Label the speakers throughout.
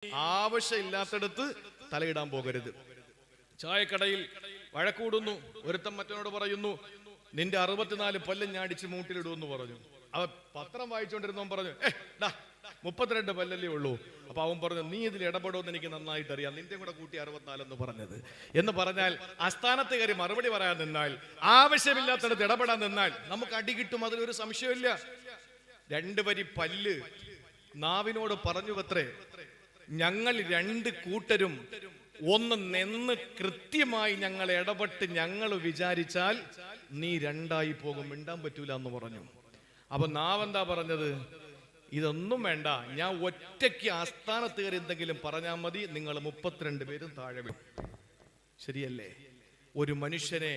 Speaker 1: ആവശ്യമില്ലാത്തടത്ത് തലയിടാൻ പോകരുത്. ചായക്കടയിൽ വഴക്കൂടുന്നു, ഒരുത്തൻ മറ്റവനോട് പറയുന്നു, നിന്റെ 64 പല്ലും ഞാൻ അടിച്ച് മൂട്ടിലിടുമെന്ന് പറഞ്ഞു. അവൻ പത്രം വായിച്ചുകൊണ്ടിരുന്നവൻ പറഞ്ഞു, 32 പല്ലല്ലേ ഉള്ളൂ. അപ്പൊ അവൻ പറഞ്ഞു, നീ ഇതിൽ ഇടപെടുമെന്ന് എനിക്ക് നന്നായിട്ട് അറിയാം, നിന്റെ കൂടെ കൂട്ടി 64 എന്ന് പറഞ്ഞത് എന്ന് പറഞ്ഞാൽ ആസ്ഥാനത്ത് കയറി മറുപടി പറയാൻ നിന്നാൽ, ആവശ്യമില്ലാത്തടത്ത് ഇടപെടാൻ നിന്നാൽ നമുക്ക് അടി കിട്ടും, അതിലൊരു സംശയമില്ല. 2 വരി പല്ല് നാവിനോട് പറഞ്ഞു അത്രേ, ഞങ്ങൾ 2 കൂട്ടരും ഒന്ന് നിന്ന് കൃത്യമായി ഞങ്ങൾ ഇടപെട്ട് ഞങ്ങൾ വിചാരിച്ചാൽ നീ 2ആയി പോകും, മിണ്ടാൻ പറ്റൂല എന്ന് പറഞ്ഞു. അപ്പൊ നാവെന്താ പറഞ്ഞത്? ഇതൊന്നും വേണ്ട, ഞാൻ ഒറ്റയ്ക്ക് ആസ്ഥാനത്ത് കയറി എന്തെങ്കിലും പറഞ്ഞാൽ മതി, നിങ്ങൾ 32 പേരും താഴെ വീഴും. ശരിയല്ലേ? ഒരു മനുഷ്യനെ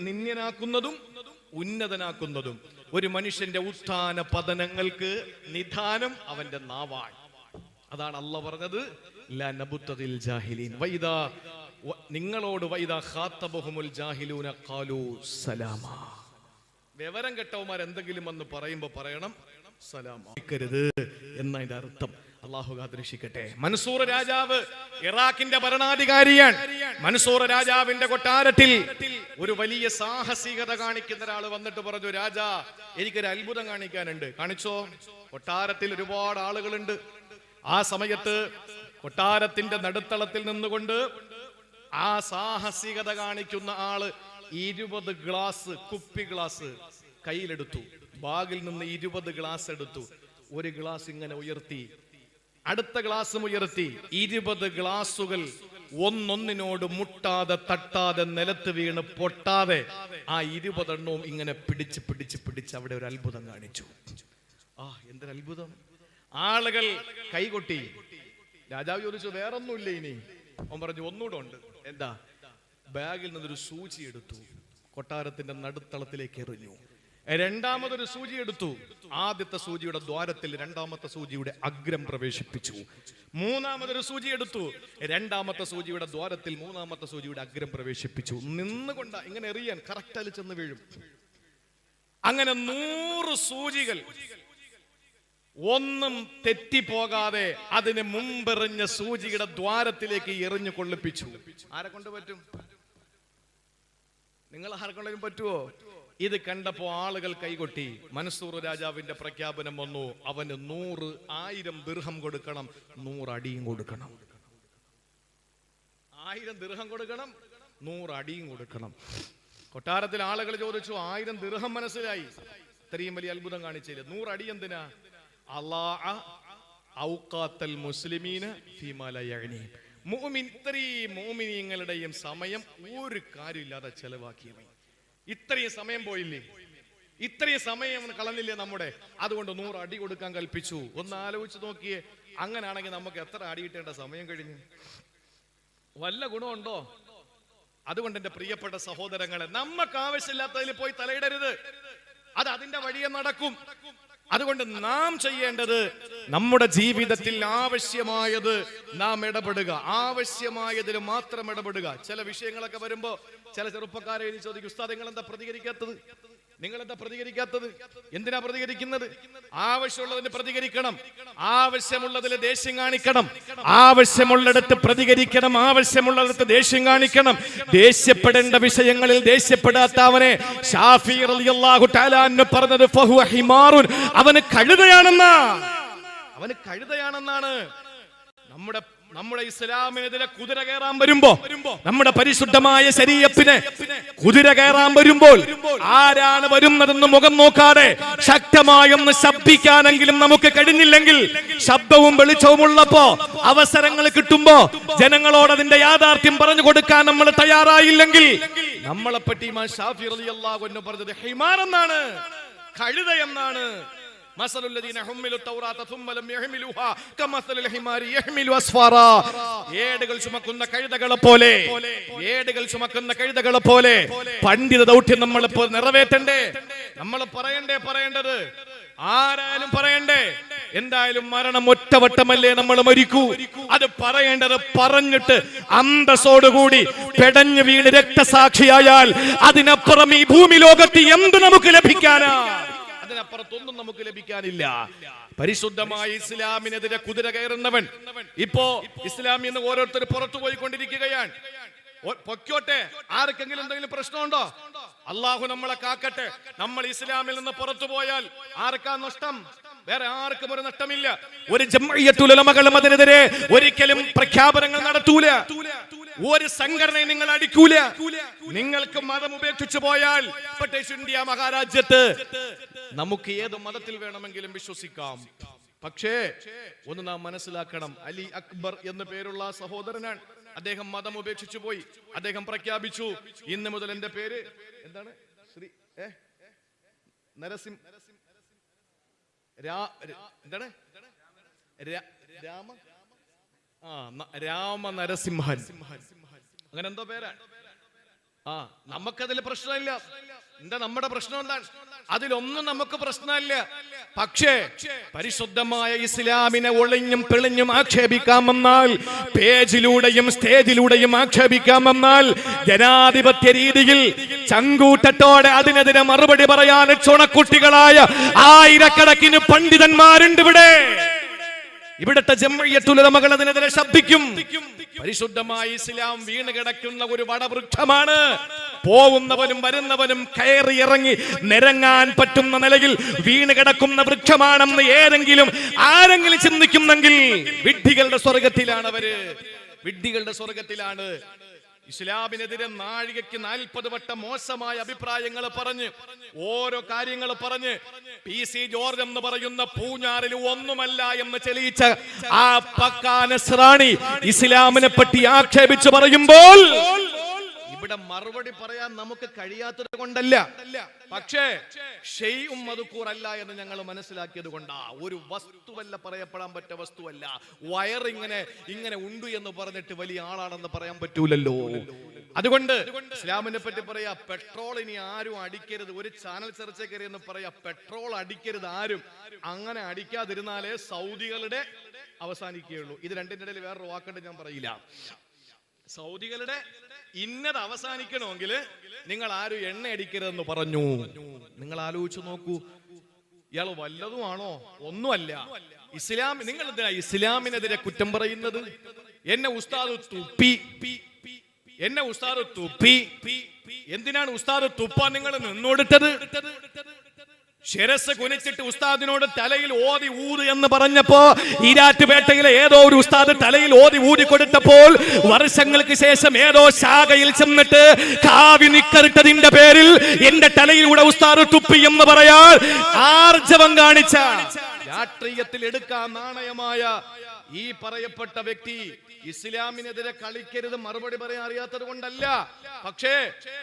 Speaker 1: നിന്ദ്യനാക്കുന്നതും ഉന്നതനാക്കുന്നതും ഒരു മനുഷ്യന്റെ ഉത്ഥാന പതനങ്ങൾക്ക് നിദാനം അവന്റെ നാവാണ്. അതാണ് അല്ലാഹ് പറഞ്ഞത്, ലാ നബുത്തദിൽ ജാഹിലീൻ വൈദാ നിങ്ങളോട് വൈദാ ഖാതബഹുൽ ജാഹിലൂന ഖാലൂ സലാമാ. വിവരം കെട്ടവന്മാർ എന്തെങ്കിലും വന്ന് പറയുമ്പോൾ പറയണം സലാമാ എന്നതിന്റെ അർത്ഥം. അല്ലാഹു കാത്തിരക്ഷിക്കട്ടെ. മൻസൂർ രാജാവ് ഇറാഖിന്റെ ഭരണാധികാരിയാണ്. മൻസൂർ രാജാവിന്റെ കൊട്ടാരത്തിൽ ഒരു വലിയ സാഹസികത കാണിക്കുന്ന ഒരാൾ വന്നിട്ട് പറഞ്ഞു, രാജാ എനിക്കൊരു അത്ഭുതം കാണിക്കാനുണ്ട്. കാണിച്ചോ? കൊട്ടാരത്തിൽ ഒരുപാട് ആളുകളുണ്ട്. ആ സമയത്ത് കൊട്ടാരത്തിന്റെ നടുത്തളത്തിൽ നിന്നുകൊണ്ട് ആ സാഹസികത കാണിക്കുന്ന ആള് 20 ഗ്ലാസ് കുപ്പി ഗ്ലാസ് കയ്യിലെടുത്തു. ബാഗിൽ നിന്ന് 20 ഗ്ലാസ് എടുത്തു. ഒരു ഗ്ലാസ് ഇങ്ങനെ ഉയർത്തി, അടുത്ത ഗ്ലാസും ഉയർത്തി. 20 ഗ്ലാസുകൾ ഒന്നൊന്നിനോട് മുട്ടാതെ തട്ടാതെ നിലത്ത് വീണ് പൊട്ടാതെ ആ 20 എണ്ണവും ഇങ്ങനെ പിടിച്ച് പിടിച്ച് പിടിച്ച് അവിടെ ഒരു അത്ഭുതം കാണിച്ചു. എന്തൊരു അത്ഭുതം! ആളുകൾ കൈകൊട്ടി. രാജാവ് ചോദിച്ചു, വേറൊന്നുമില്ല ഇനി? അവൻ പറഞ്ഞു, ഒന്നുകൂടെ ഉണ്ട്. എന്താ? ബാഗിൽ നിന്നൊരു സൂചി എടുത്തു, കൊട്ടാരത്തിന്റെ നടുത്തളത്തിലേക്ക് എറിഞ്ഞു. രണ്ടാമതൊരു സൂചി എടുത്തു, ആദ്യത്തെ സൂചിയുടെ ദ്വാരത്തിൽ രണ്ടാമത്തെ സൂചിയുടെ അഗ്രം പ്രവേശിപ്പിച്ചു. മൂന്നാമതൊരു സൂചി എടുത്തു, രണ്ടാമത്തെ സൂചിയുടെ ദ്വാരത്തിൽ മൂന്നാമത്തെ സൂചിയുടെ അഗ്രം പ്രവേശിപ്പിച്ചു. നിന്നുകൊണ്ട ഇങ്ങനെ എറിയാൻ കറക്റ്റായി ചെന്ന് വീഴും. അങ്ങനെ 100 സൂചികൾ ഒന്നും തെറ്റിപ്പോകാതെ അതിന് മുമ്പെറിഞ്ഞ സൂചിയുടെ ദ്വാരത്തിലേക്ക് എറിഞ്ഞു കൊള്ളിപ്പിച്ചു. ആരെ കൊണ്ട് പറ്റും? നിങ്ങൾ ആർക്കൊണ്ടെങ്കിലും പറ്റുമോ? ഇത് കണ്ടപ്പോ ആളുകൾ കൈകൊട്ടി. മൻസൂർ രാജാവിന്റെ പ്രഖ്യാപനം വന്നു, അവന് 100,000 ദിർഹം കൊടുക്കണം, 100 അടിയും കൊടുക്കണം. 1000 ദിർഹം കൊടുക്കണം, 100 അടിയും കൊടുക്കണം. കൊട്ടാരത്തിൽ ആളുകൾ ചോദിച്ചു, 1000 ദിർഹം മനസ്സിലായി, ഇത്രയും വലിയ അത്ഭുതം കാണിച്ചില്ല, 100 അടി എന്തിനാ? മുഅ്മിനീങ്ങളുടെയും സമയം ഒരു കാര്യമില്ലാതെ ചെലവാക്കിയവൻ. ഇത്രയും സമയം പോയില്ലേ? ഇത്രയും സമയം കളഞ്ഞില്ലേ നമ്മുടെ? അതുകൊണ്ട് 100 അടി കൊടുക്കാൻ കൽപ്പിച്ചു. ഒന്ന് ആലോചിച്ച് നോക്കിയേ, അങ്ങനാണെങ്കിൽ നമുക്ക് എത്ര അടി കിട്ടേണ്ട സമയം കഴിഞ്ഞു? വല്ല ഗുണമുണ്ടോ? അതുകൊണ്ട് എന്റെ പ്രിയപ്പെട്ട സഹോദരങ്ങളെ, നമുക്ക് ആവശ്യമില്ലാത്തതിൽ പോയി തലയിടരുത്. അത് അതിന്റെ വഴിയെ നടക്കും. അതുകൊണ്ട് നാം ചെയ്യേണ്ടത് നമ്മുടെ ജീവിതത്തിൽ ആവശ്യമായത് നാം ഇടപെടുക, ആവശ്യമായതിൽ മാത്രം ഇടപെടുക. ചില വിഷയങ്ങളൊക്കെ വരുമ്പോ ചില ചെറുപ്പക്കാരെ ചോദിക്കും, ഉസ്താദ് നിങ്ങൾ എന്താ പ്രതികരിക്കാത്തത്? എന്തിനാ പ്രതികരിക്കുന്നത്? ആവശ്യമുള്ളതിന് പ്രതികരിക്കണം, ആവശ്യമുള്ളതിൽ ദേഷ്യം കാണിക്കണം, ആവശ്യമുള്ളിടത്ത് പ്രതികരിക്കണം, ആവശ്യമുള്ളിടത്ത് ദേഷ്യം കാണിക്കണം. ദേഷ്യപ്പെടേണ്ട വിഷയങ്ങളിൽ ദേഷ്യപ്പെടാത്തവനെ ശാഫി റളിയല്ലാഹു തആല അൻഹു പറഞ്ഞത് ഫഹുവ ഹിമാറുൻ, അവന് കഴുതയാണെന്നാണ്. നമ്മുടെ ഇസ്ലാമിനെതിരെ കുതിര കയറാൻ വരുമ്പോ, നമ്മുടെ പരിശുദ്ധമായ ശരീഅത്തിനെ കുതിര കയറാൻ വരുമ്പോൾ ആരാണ് വരുന്നതെന്ന് മുഖം നോക്കാതെ ശക്തമായൊന്ന് ശബ്ദിക്കാനെങ്കിലും നമുക്ക് കഴിഞ്ഞില്ലെങ്കിൽ, ശബ്ദവും വെളിച്ചവും ഉള്ളപ്പോ അവസരങ്ങൾ കിട്ടുമ്പോ ജനങ്ങളോട് അതിന്റെ യാഥാർത്ഥ്യം പറഞ്ഞു കൊടുക്കാൻ നമ്മൾ തയ്യാറായില്ലെങ്കിൽ, നമ്മളെ പറ്റി ഇമാം ശാഫി റളിയല്ലാഹു അൻഹു പറഞ്ഞത് ഹിമാർ എന്നാണ്, കഴുത എന്നാണ്. ഏടുകൾ ചുമക്കുന്ന കഴുതകളെ പോലെ പണ്ഡിത ദൗത്യം നമ്മൾ നിറവേറ്റണ്ടേ? നമ്മൾ പറയേണ്ടത് ആരായാലും പറയണ്ടേ? എന്തായാലും മരണം ഒറ്റവട്ടമല്ലേ നമ്മൾ മരിക്കൂ. അത് പറയേണ്ടത് പറഞ്ഞിട്ട് അന്തസ്സോടുകൂടി പെടഞ്ഞു വീണ് രക്തസാക്ഷിയായാൽ അതിനപ്പുറം ഈ ഭൂമി ലോകത്ത് എന്ത് നമുക്ക് ലഭിക്കാനാ? അതിനപ്പുറത്തൊന്നും നമുക്ക് ലഭിക്കാനില്ല. പരിശുദ്ധമായ ഇസ്ലാമിനെതിരെ കുതിര കയറുന്നവൻ ഇപ്പോ ഇസ്ലാമിൽ നിന്ന് ഓരോരുത്തർ പുറത്തു പോയിക്കൊണ്ടിരിക്കുകയാണ്. പൊക്കോട്ടെ, ആർക്കെങ്കിലും എന്തെങ്കിലും പ്രശ്നമുണ്ടോ? അള്ളാഹു നമ്മളെ കാക്കട്ടെ. നമ്മൾ ഇസ്ലാമിൽ നിന്ന് പുറത്തു പോയാൽ ആർക്കാ നഷ്ടം? വേറെ ആർക്കും ഒരു നഷ്ടമില്ല. ഒരു ജംഇയ്യത്തുൽ ഉലമകളും അതിനെതിരെ ഒരിക്കലും പ്രഖ്യാപനങ്ങൾ നടത്തൂല. ഒരു സംഘടനയും നിങ്ങൾ അടിക്കൂല. നിങ്ങൾക്ക് മതം ഉപേക്ഷിച്ചു പോയാൽ ബ്രിട്ടീഷ് ഇന്ത്യ മഹാരാജ്യത്ത് നമുക്ക് ഏത് മതത്തിൽ വേണമെങ്കിലും വിശ്വസിക്കാം. പക്ഷേ ഒന്ന് നാം മനസ്സിലാക്കണം, അലി അക്ബർ എന്ന പേരുള്ള സഹോദരനാണ്. അദ്ദേഹം മതം ഉപേക്ഷിച്ചു പോയി. അദ്ദേഹം പ്രഖ്യാപിച്ചു, ഇന്ന് മുതൽ എന്റെ പേര് എന്താണ്? ശ്രീ നരസിംഹ എന്താണ്? രാമ നരസിംഹൻ, അങ്ങനെ എന്തോ പേരാണ്. നമുക്കതിൽ പ്രശ്നമില്ല. എന്താ നമ്മുടെ പ്രശ്നം? എന്താണ്? അതിലൊന്നും നമുക്ക് പ്രശ്നമില്ല. പക്ഷേ പരിശുദ്ധമായ ഇസ്ലാമിനെ ഒളിഞ്ഞും തെളിഞ്ഞും ആക്ഷേപിക്കാമെന്നാൽ, പേജിലൂടെയും സ്റ്റേജിലൂടെയും ആക്ഷേപിക്കാമെന്നാൽ, ജനാധിപത്യ രീതിയിൽ ചങ്കൂറ്റത്തോടെ അതിനെതിരെ മറുപടി പറയാൻ ചുണക്കുട്ടികളായ ആയിരക്കണക്കിന് പണ്ഡിതന്മാരുണ്ട് ഇവിടെ. ഇവിടുത്തെ ജംഇയ്യത്തുൽ ഉലമകൾ അതിനെതിരെ ശബ്ദിക്കും. പരിശുദ്ധമായ ഇസ്ലാം വീണ് കിടക്കുന്ന ഒരു വടവൃക്ഷമാണ്. പോവുന്നവനും വരുന്നവനും കയറി ഇറങ്ങി നിരങ്ങാൻ പറ്റുന്ന നിലയിൽ വീണ് കിടക്കുന്ന വൃക്ഷമാണെന്ന് ആരെങ്കിലും ചിന്തിക്കുന്നെങ്കിൽ വിഡ്ഢികളുടെ സ്വർഗത്തിലാണ് അവര്. വിഡ്ഢികളുടെ സ്വർഗത്തിലാണ്. ഇസ്ലാമിനെതിരെ നാഴികയ്ക്ക് 40 വട്ടം മോശമായ അഭിപ്രായങ്ങൾ പറഞ്ഞ്, ഓരോ കാര്യങ്ങൾ പറഞ്ഞ്, PC ജോർജ് എന്ന് പറയുന്ന പൂഞ്ഞാറിൽ ഒന്നുമല്ല എന്ന് തെളിയിച്ച ആ പക്കാ നസ്രാണി ഇസ്ലാമിനെ പറ്റി ആക്ഷേപിച്ചു പറയുമ്പോൾ ഇവിടെ മറുപടി പറയാൻ നമുക്ക് കഴിയാത്തത് കൊണ്ടല്ല, പക്ഷേ ഷെയ്ഉം മദ്കൂർ അല്ല എന്ന് ഞങ്ങൾ മനസ്സിലാക്കിയത് കൊണ്ടാ. ഒരു വസ്തുവല്ല, പറയപ്പെടാൻ പറ്റ വസ്തുവല്ല. ഇങ്ങനെ ഉണ്ട് എന്ന് പറഞ്ഞിട്ട് വലിയ ആളാണെന്ന് പറയാൻ പറ്റൂലല്ലോ. അതുകൊണ്ട് ഇസ്ലാമിനെ പറ്റി പറയാ, പെട്രോൾ ഇനി ആരും അടിക്കരുത്. ഒരു ചാനൽ ചർച്ച കയറി എന്ന് പറയാ, പെട്രോൾ അടിക്കരുത് ആരും. അങ്ങനെ അടിക്കാതിരുന്നാലേ സൗദികളുടെ അവസാനിക്കുകയുള്ളൂ. ഇത് രണ്ടിന്റെ ഇടയിൽ വേറൊരു വാക്കുണ്ട്, ഞാൻ പറയില്ല. സൗദികളുടെ ഇന്നത് അവസാനിക്കണമെങ്കിൽ നിങ്ങൾ ആരും എണ്ണ അടിക്കരുതെന്ന് പറഞ്ഞു. നിങ്ങൾ ആലോചിച്ചു നോക്കൂ, ഇയാൾ വല്ലതുമാണോ? ഒന്നുമല്ല. നിങ്ങൾ എന്തിനാ ഇസ്ലാമിനെതിരെ കുറ്റം പറയുന്നത്? എന്നെ ഉസ്താദ് തുപ്പി. എന്തിനാണ് ഉസ്താദ് തുപ്പാൻ നിങ്ങൾ നിന്നോടിട്ടത്? ശിരസ് കുനിച്ചിട്ട് ഉസ്താദിനോട് തലയിൽ ഓതി ഊത് എന്ന് പറഞ്ഞപ്പോ, ഈരാറ്റുപേട്ടയിലെ ഏതോ ഒരു ഉസ്താദ് തലയിൽ ഓതി ഊതി കൊടുത്തപ്പോൾ, വർഷങ്ങൾക്ക് ശേഷം ഏതോ ശാഖയിൽ ചെന്നിട്ട് കാവി നിക്കറിട്ടതിന്റെ പേരിൽ എന്റെ തലയിലൂടെ ഉസ്താദ് തുപ്പി എന്ന് പറയാൻ ആർജവം കാണിച്ച, രാഷ്ട്രീയത്തിൽ എടുക്കാൻ നാണയമായ ഈ പറയപ്പെട്ട വ്യക്തി ഇസ്ലാമിനെതിരെ കളിക്കരുത് മറുപടി പറയാൻ അറിയാത്തത് കൊണ്ടല്ല. പക്ഷേ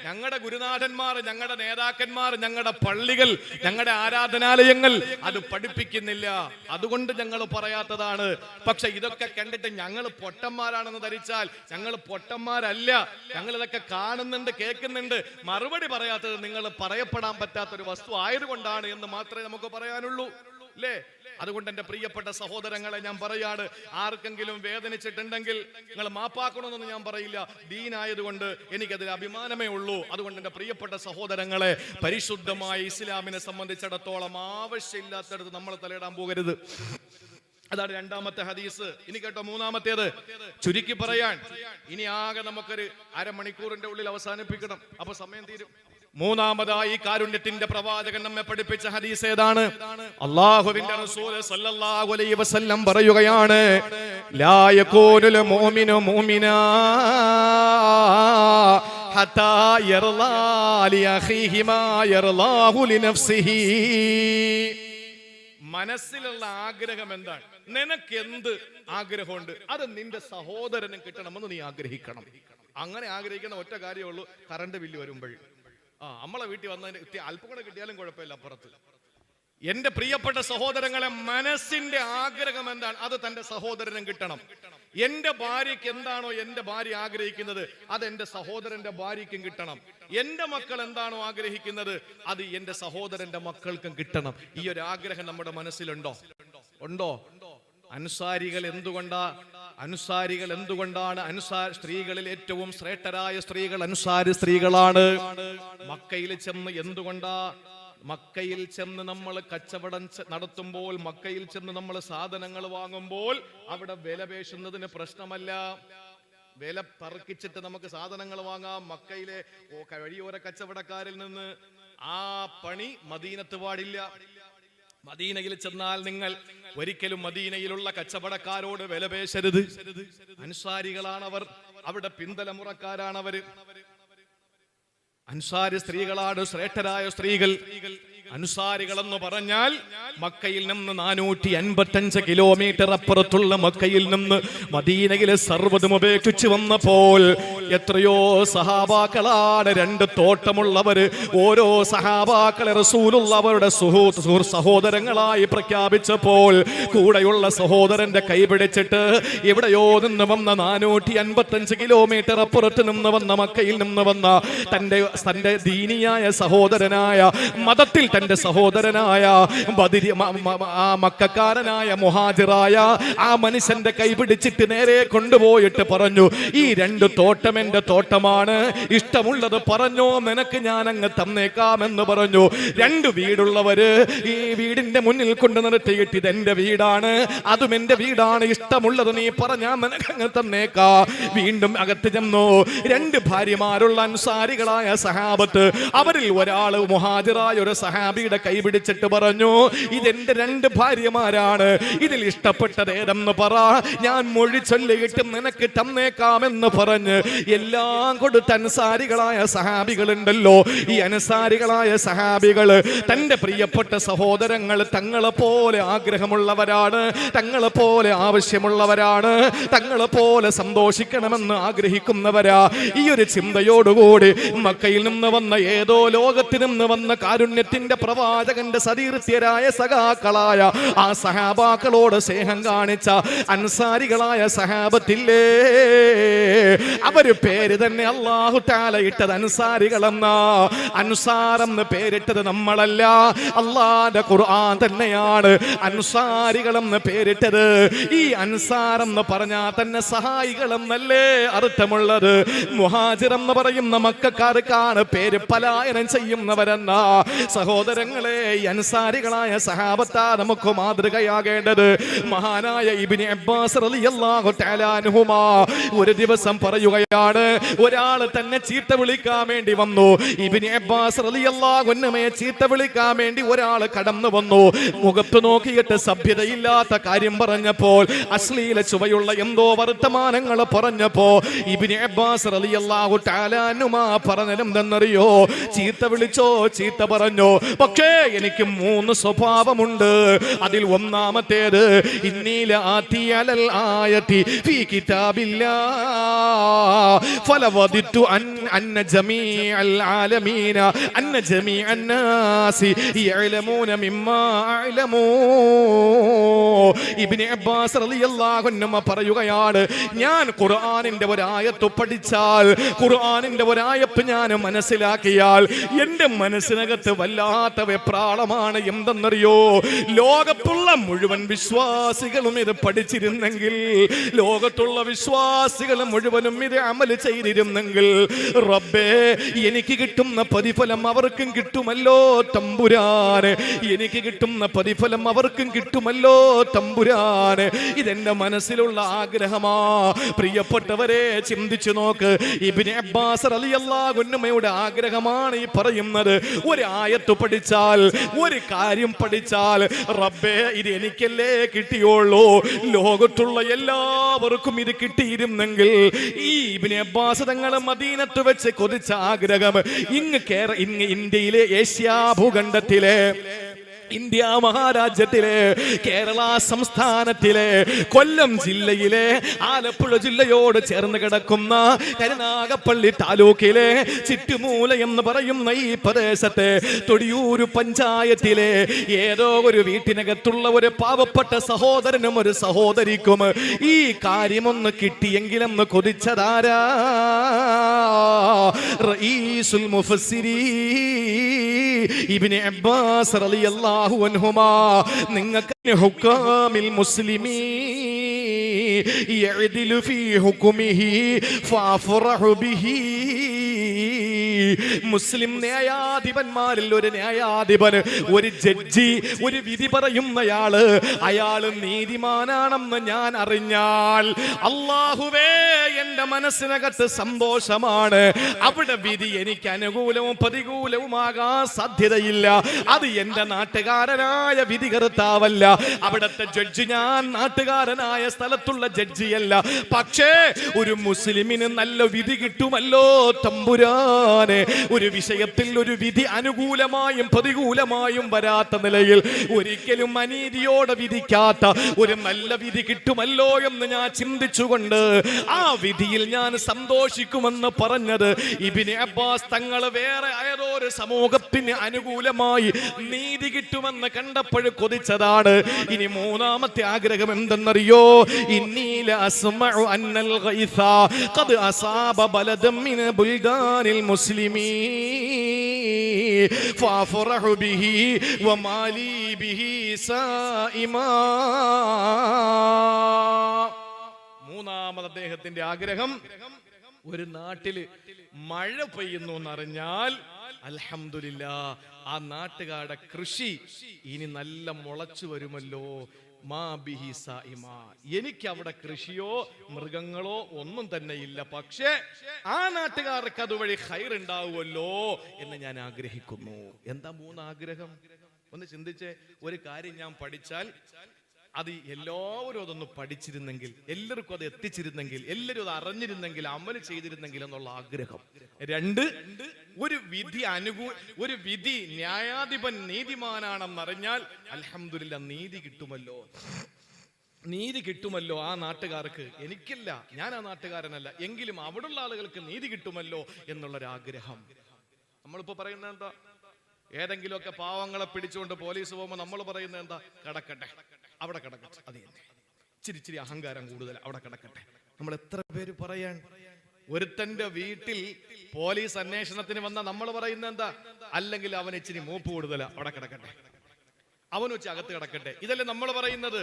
Speaker 1: ഞങ്ങളുടെ ഗുരുനാഥന്മാർ, ഞങ്ങളുടെ നേതാക്കന്മാർ, ഞങ്ങളുടെ പള്ളികൾ, ഞങ്ങളുടെ ആരാധനാലയങ്ങൾ അത് പഠിപ്പിക്കുന്നില്ല. അതുകൊണ്ട് ഞങ്ങൾ പറയാത്തതാണ്. പക്ഷെ ഇതൊക്കെ കണ്ടിട്ട് ഞങ്ങൾ പൊട്ടന്മാരാണെന്ന് ധരിച്ചാൽ ഞങ്ങൾ പൊട്ടന്മാരല്ല. ഞങ്ങൾ ഇതൊക്കെ കാണുന്നുണ്ട്, കേൾക്കുന്നുണ്ട്. മറുപടി പറയാത്തത് നിങ്ങൾ പറയപ്പെടാൻ പറ്റാത്തൊരു വസ്തു ആയതുകൊണ്ടാണ് എന്ന് മാത്രമേ നമുക്ക് പറയാനുള്ളൂ, അല്ലേ? അതുകൊണ്ട് എന്റെ പ്രിയപ്പെട്ട സഹോദരങ്ങളെ ഞാൻ പറയാണ്, ആർക്കെങ്കിലും വേദനിച്ചിട്ടുണ്ടെങ്കിൽ നിങ്ങൾ മാപ്പാക്കണമെന്നൊന്നും ഞാൻ പറയില്ല. ദീനായതുകൊണ്ട് എനിക്കതിൽ അഭിമാനമേ ഉള്ളൂ. അതുകൊണ്ട് എന്റെ പ്രിയപ്പെട്ട സഹോദരങ്ങളെ, പരിശുദ്ധമായ ഇസ്ലാമിനെ സംബന്ധിച്ചിടത്തോളം ആവശ്യമില്ലാത്തടത്ത് നമ്മൾ തലയിടാൻ പോകരുത്. അതാണ് രണ്ടാമത്തെ ഹദീസ്. ഇനി കേട്ടോ, മൂന്നാമത്തേത് ചുരുക്കി പറയാൻ ഇനി ആകെ നമുക്കൊരു അരമണിക്കൂറിന്റെ ഉള്ളിൽ അവസാനിപ്പിക്കണം, അപ്പൊ സമയം തീരും. മൂന്നാമതായി കാരുണ്യത്തിന്റെ പ്രവാചകൻ നമ്മെ പഠിപ്പിച്ച ഹദീസ് ഏതാണ്? അല്ലാഹുവിന്റെ റസൂൽ സല്ലല്ലാഹു അലൈഹി വസല്ലം പറയുകയാണ്, ലാ യകൂനുൽ മുഅ്മിനു മുഅ്മിനാ ഹത്താ യർലാ ലി അഖീഹി മാ യർലാഹു ലിനഫ്സിഹി. മനസ്സിലുള്ള ആഗ്രഹം എന്താണ്? നിനക്ക് എന്ത് ആഗ്രഹമുണ്ട് അത് നിന്റെ സഹോദരനും കിട്ടണമെന്ന് നീ ആഗ്രഹിക്കണം. അങ്ങനെ ആഗ്രഹിക്കുന്ന ഒറ്റ കാര്യമേ ഉള്ളൂ, കറണ്ട് ബില്ല് വരുമ്പോൾ. നമ്മളെ വീട്ടിൽ വന്നതിന് അല്പം കൂടെ കിട്ടിയാലും കുഴപ്പമില്ല, അപ്പുറത്ത്. എന്റെ പ്രിയപ്പെട്ട സഹോദരങ്ങളെ, മനസ്സിന്റെ ആഗ്രഹം എന്താണ് അത് തന്റെ സഹോദരനും കിട്ടണം. എന്റെ ഭാര്യയ്ക്ക് എന്താണോ എന്റെ ഭാര്യ ആഗ്രഹിക്കുന്നത് അത് എന്റെ സഹോദരന്റെ ഭാര്യയ്ക്കും കിട്ടണം. എന്റെ മക്കൾ എന്താണോ ആഗ്രഹിക്കുന്നത് അത് എന്റെ സഹോദരന്റെ മക്കൾക്കും കിട്ടണം. ഈ ഒരു ആഗ്രഹം നമ്മുടെ മനസ്സിലുണ്ടോ? ഉണ്ടോ? അൻസാരികൾ എന്തുകൊണ്ടാണ് സ്ത്രീകളിൽ ഏറ്റവും ശ്രേഷ്ഠരായ സ്ത്രീകൾ അൻസാരി സ്ത്രീകളാണ്. മക്കയിൽ ചെന്ന് എന്തുകൊണ്ടാ മക്കയിൽ ചെന്ന് നമ്മൾ കച്ചവടം നടത്തുമ്പോൾ, മക്കയിൽ ചെന്ന് നമ്മൾ സാധനങ്ങൾ വാങ്ങുമ്പോൾ അവിടെ വില പേശുന്നതിന് പ്രശ്നമല്ല. വില തർക്കിച്ചിട്ട് നമുക്ക് സാധനങ്ങൾ വാങ്ങാം. മക്കയിലെ വഴിയോര കച്ചവടക്കാരിൽ നിന്ന് ആ പണി മദീനത്ത് പാടില്ല. മദീനയിൽ ചെന്നാൽ നിങ്ങൾ ഒരിക്കലും മദീനയിലുള്ള കച്ചവടക്കാരോട് വില പേശരുത്. അൻസാരികളാണവർ, അവിടെ പിന്തലമുറക്കാരാണവര്. അൻസാരി സ്ത്രീകളാണ് ശ്രേഷ്ഠരായ സ്ത്രീകൾ. അൻസാരികൾ എന്ന് പറഞ്ഞാൽ മക്കയിൽ നിന്ന് 455 കിലോമീറ്റർ അപ്പുറത്തുള്ള മക്കയിൽ നിന്ന് മദീനയിലെ സർവ്വതും ഉപേക്ഷിച്ച് വന്നപ്പോൾ എത്രയോ സഹാബാക്കളാണ്, 2 തോട്ടമുള്ളവര്. ഓരോ സഹാബാക്കളെ റസൂലുള്ളവരുടെ സഹോദരങ്ങളായി പ്രഖ്യാപിച്ചപ്പോൾ കൂടെയുള്ള സഹോദരന്റെ കൈപിടിച്ചിട്ട് എവിടെയോ നിന്ന് വന്ന 455 കിലോമീറ്റർ അപ്പുറത്ത് നിന്ന് വന്ന മക്കയിൽ നിന്ന് വന്ന തന്റെ ദീനിയായ സഹോദരനായ, മതത്തിൽ തന്റെ സഹോദരനായ ആ മക്കക്കാരനായ മുഹാജിറായ ആ മനുഷ്യന്റെ കൈപിടിച്ചിട്ട് നേരെ കൊണ്ടുപോയിട്ട് പറഞ്ഞു, ഈ 2 തോട്ടം എന്റെ തോട്ടമാണ്, ഇഷ്ടമുള്ളത് പറഞ്ഞോ, നിനക്ക് ഞാൻ അങ്ങ് തന്നേക്കാമെന്ന് പറഞ്ഞു. 2 വീടുള്ളവര് ഈ വീടിന്റെ മുന്നിൽ കൊണ്ട് നിർത്തിയിട്ട് ഇതെന്റെ വീടാണ്, അതും എന്റെ വീടാണ്, ഇഷ്ടമുള്ളത് നീ പറഞ്ഞാ നിനക്ക് അങ്ങ് തന്നേക്കാ. വീണ്ടും അകത്ത് ചെന്നു. 2 ഭാര്യമാരുള്ള അൻസാരികളായ സഹാബത്ത്, അവരിൽ ഒരാള് മുഹാജിറായ ഒരു സഹാബിയുടെ കൈ പിടിച്ചിട്ട് പറഞ്ഞു, ഇതെന്റെ 2 ഭാര്യമാരാണ്, ഇതിൽ ഇഷ്ടപ്പെട്ടത് ഏതെന്ന് പറ, ഞാൻ മൊഴി ചൊല്ലിയിട്ട് നിനക്ക് തന്നേക്കാമെന്ന് പറഞ്ഞ് എല്ലാം കൊടുത്ത അൻസാരികളായ സഹാബികളുണ്ടല്ലോ. ഈ അൻസാരികളായ സഹാബികള് തന്റെ പ്രിയപ്പെട്ട സഹോദരങ്ങൾ തങ്ങളെ പോലെ ആഗ്രഹമുള്ളവരാണ്, തങ്ങളെ പോലെ ആവശ്യമുള്ളവരാണ്, തങ്ങളെ പോലെ സന്തോഷിക്കണമെന്ന് ആഗ്രഹിക്കുന്നവരാ. ഈ ഒരു ചിന്തയോടുകൂടി മക്കയിൽ നിന്ന് വന്ന, ഏതോ ലോകത്തിൽ നിന്ന് വന്ന കാരുണ്യത്തിന്റെ പ്രവാചകന്റെ സതീർത്ഥ്യരായ സഖാക്കളായ ആ സഹാബാക്കളോട് സ്നേഹം കാണിച്ച അൻസാരികളായ സഹാബത്തില്ലേ, അവര് പേര് തന്നെ അല്ലാഹു തആല ഇട്ടത് അൻസാരികളെന്നാ. അൻസാറെന്ന് പേരിട്ടത് നമ്മളല്ല, അല്ലാഹുവിന്റെ ഖുർആൻ തന്നെയാണ് അൻസാരികളെന്ന് പേരിട്ടത്. ഈ അൻസാറെന്ന് പറഞ്ഞാൽ തന്നെ സഹായികളെന്നല്ലേ അർത്ഥമുള്ളത്. മുഹാജിർ എന്ന് പറയുന്ന മക്കക്കാർക്കാണ് പേര് പലായനം ചെയ്യുന്നവരെന്നാ. സഹോദരങ്ങളെ, അൻസാരികളായ സഹാബത്താ നമുക്ക് മാതൃകയാകേണ്ടത്. മഹാനായ ഇബ്നു അബ്ബാസ് റളിയല്ലാഹു തആല അൻഹുമാ ഒരു ദിവസം പറയുകയാണ്, ഒരാള് തന്നെ ചീത്ത വിളിക്കാൻ വേണ്ടി വന്നു. ഇബ്നു അബ്ബാസ് റളിയല്ലാഹു അൻഹുമയെ ചീത്ത വിളിക്കാൻ വേണ്ടി ഒരാള് കടന്നു വന്നു. മുഖത്ത് നോക്കിയിട്ട് സഭ്യതയില്ലാത്ത കാര്യം പറഞ്ഞപ്പോൾ, അശ്ലീല ചുവയുള്ള എന്തോ വർത്തമാനങ്ങൾ പറഞ്ഞപ്പോ ഇബ്നു അബ്ബാസ് റളിയല്ലാഹു തആല അൻഹുമാ പറഞ്ഞതെന്തെന്നറിയോ? ചീത്ത വിളിച്ചോ, ചീത്ത പറഞ്ഞോ, പക്ഷേ എനിക്ക് 3 സ്വഭാവമുണ്ട്. അതിൽ ഒന്നാമത്തേത്, ഇന്നീല ആതിയലൽ ആയതി ഫീ കിതാബില്ലാ ഫലവദിതു അന്ന ജമീഅൽ ആലമീന അന്ന ജമീഅൻ നാസി യഅലമൂന മിമ്മാ അഅലമൂ. ഇബ്നു അബ്ബാസ് റളിയല്ലാഹു അൻഹു പറയുകയാണ്, ഞാൻ ഖുർആനിന്റെ ഒരു ആയത്ത് പഠിച്ചാൽ, ഖുർആനിന്റെ ഒരു ആയത്ത് ഞാൻ മനസ്സിലാക്കിയാൽ എന്റെ മനസ്സിനകത്ത് വല്ലാത്ത വെപ്രാളമാണ്. എന്തെന്നറിയോ? ലോകത്തുള്ള മുഴുവൻ വിശ്വാസികളും ഇത് പഠിച്ചിരുന്നെങ്കിൽ, ലോകത്തുള്ള വിശ്വാസികൾ മുഴുവനും ഇത് അമല് ചെയ്തിരുന്നെങ്കിൽ, റബ്ബേ, എനിക്ക് കിട്ടുന്ന പ്രതിഫലം അവർക്കും കിട്ടുമല്ലോ തമ്പുരാന്, എനിക്ക് കിട്ടുന്ന പ്രതിഫലം അവർക്കും കിട്ടുമല്ലോ തമ്പുരാന്. ഇതെന്റെ മനസ്സിലുള്ള ആഗ്രഹമാ. പ്രിയപ്പെട്ടവരെ, ചിന്തിച്ചു നോക്ക്. ഇബ്നു അബ്ബാസ് റളിയല്ലാഹു അൻഹുയുടെ ആഗ്രഹമാണ് ഈ പറയുന്നത്. ഒരു ആയത്ത് പഠിച്ചാൽ, ഒരു കാര്യം പഠിച്ചാൽ, റബ്ബേ, ഇത് എനിക്കല്ലേ കിട്ടിയുള്ളൂ, ലോകത്തുള്ള എല്ലാവർക്കും ഇത് കിട്ടിയിരുന്നെങ്കിൽ. ഈ ഇബ്നു അബ്ബാസ് തങ്ങൾ മദീനത്ത് വെച്ച് കൊതിച്ച ആഗ്രഹം ഇങ്ങ് ഇന്ത്യയിലെ ഏഷ്യാ ഭൂഖണ്ഡത്തിലെ, ഇന്ത്യ മഹാരാജ്യത്തിലെ, കേരള സംസ്ഥാനത്തിലെ, കൊല്ലം ജില്ലയിലെ, ആലപ്പുഴ ജില്ലയോട് ചേർന്ന് കിടക്കുന്ന കരുനാഗപ്പള്ളി താലൂക്കിലെ ചിറ്റുമൂല എന്ന് പറയുന്ന ഈ പ്രദേശത്തെ തൊടിയൂര് പഞ്ചായത്തിലെ ഏതോ ഒരു വീട്ടിനകത്തുള്ള ഒരു പാവപ്പെട്ട സഹോദരനും ഒരു സഹോദരിക്കും ഈ കാര്യമൊന്ന് കിട്ടിയെങ്കിലെന്ന് കൊതിച്ചതാരാ? റഈസുൽ മുഫസ്സിരീൻ ഇബ്നു അബ്ബാസ് റളിയല്ലാഹു അൻഹുമാ, നിങ്ങൾക്ക് ഹുക്കാമിൽ മുസ്ലിമീ യഅദിലു ഫീ ഹുക്മിഹി ഫഅഫറഹു ബിഹി. മുസ്ലിം ന്യായാധിപന്മാരിൽ ഒരു ന്യായാധിപൻ, ഒരു ജഡ്ജി, ഒരു വിധി പറയുന്നയാള്, അയാള് നീതിമാനാണെന്ന് ഞാൻ അറിഞ്ഞാൽ അല്ലാഹുവേ എന്റെ മനസ്സിനകത്ത് സന്തോഷമാണ്. അവിടെ വിധി എനിക്ക് അനുകൂലവും പ്രതികൂലവുമാകാൻ സാധ്യതയില്ല. അത് എന്റെ നാട്ടുകാരനായ വിധികർത്താവല്ല, അവിടുത്തെ ജഡ്ജി ഞാൻ നാട്ടുകാരനായ സ്ഥലത്തുള്ള ജഡ്ജിയല്ല. പക്ഷേ ഒരു മുസ്ലിമിന് നല്ല വിധി കിട്ടുമല്ലോ തമ്പുരാനെ. ഒരു വിഷയത്തിൽ ഒരു വിധി അനുകൂലമായും പ്രതികൂലമായും വരാത്ത നിലയിൽ ഒരിക്കലും അനീതിയോടെ വിധിക്കാത്ത ഒരു നല്ല വിധി കിട്ടുമല്ലോ എന്ന് ഞാൻ ചിന്തിച്ചുകൊണ്ട് ആ വിധിയിൽ ഞാൻ സന്തോഷിക്കുമെന്ന് പറഞ്ഞത് ഇബ്നു അബ്ബാസ് തങ്ങൾ വേറെ ഏതോ ഒരു സമൂഹത്തിന് അനുകൂലമായി നീതി കിട്ടുമെന്ന് കണ്ടപ്പോൾ കൊതിച്ചതാണ്. ഇനി മൂന്നാമത്തെ ആഗ്രഹം എന്തെന്നറിയോ? ഇന്നീല അസ്മഉ അന്നൽ ഗൈസ ഖദ് അസാബ ബലദൻ മിൻ ബുൽദാനിൽ മുസ്ലിമീൻ ഫഅഫറഹു ബിഹി വമാലി ബിഹി സായിമാ. മൂന്നാമത് അദ്ദേഹത്തിന്റെ ആഗ്രഹം, ഒരു നാട്ടില് മഴ പെയ്യുന്നു എന്നറിഞ്ഞാൽ അൽഹംദുലില്ലാഹ് ആ നാട്ടുകാരുടെ കൃഷി ഇനി നല്ല മുളച്ചു വരുമല്ലോ. എനിക്ക് അവിടെ കൃഷിയോ മൃഗങ്ങളോ ഒന്നും തന്നെ ഇല്ല, പക്ഷേ ആ നാട്ടുകാർക്ക് അതുവഴി ഖൈർ ഉണ്ടാവുമല്ലോ എന്ന് ഞാൻ ആഗ്രഹിക്കുന്നു. എന്താ മൂന്നാഗ്രഹം? ഒന്ന് ചിന്തിച്ചേ. ഒരു കാര്യം ഞാൻ പഠിച്ചാൽ അത് എല്ലാവരും അതൊന്ന് പഠിച്ചിരുന്നെങ്കിൽ, എല്ലാവർക്കും അത് എത്തിച്ചിരുന്നെങ്കിൽ, എല്ലാവരും അത് അറിഞ്ഞിരുന്നെങ്കിൽ, അമൽ ചെയ്തിരുന്നെങ്കിൽ എന്നുള്ള ആഗ്രഹം. രണ്ട്, ഒരു വിധി ന്യായാധിപൻ നീതിമാനാണെന്നറിഞ്ഞാൽ അൽഹംദുലില്ലാഹ് നീതി കിട്ടുമല്ലോ, നീതി കിട്ടുമല്ലോ ആ നാട്ടുകാർക്ക്. എനിക്കില്ല, ഞാൻ ആ നാട്ടുകാരനല്ല, എങ്കിലും അവിടുള്ള ആളുകൾക്ക് നീതി കിട്ടുമല്ലോ എന്നുള്ളൊരാഗ്രഹം. നമ്മളിപ്പോ പറയുന്നത് എന്താ? ഏതെങ്കിലുമൊക്കെ പാവങ്ങളെ പിടിച്ചുകൊണ്ട് പോലീസ് പോകുമ്പോൾ നമ്മൾ പറയുന്നത് എന്താ? കിടക്കട്ടെ, അവിടെ കിടക്കട്ടെ. അത് തന്നെ, ഇച്ചിരി അഹങ്കാരം കൂടുതൽ, അവിടെ കിടക്കട്ടെ. നമ്മൾ എത്ര പേര് പറയാൻ? ഒരുത്തന്റെ വീട്ടിൽ പോലീസ് അന്വേഷണത്തിന് വന്ന നമ്മൾ പറയുന്നത് എന്താ? അല്ലെങ്കിൽ അവൻ ഇച്ചിരി മൂപ്പ് കൂടുതൽ, അവിടെ കിടക്കട്ടെ, അവൻ വെച്ച് അകത്ത് കിടക്കട്ടെ. ഇതല്ലേ നമ്മൾ പറയുന്നത്?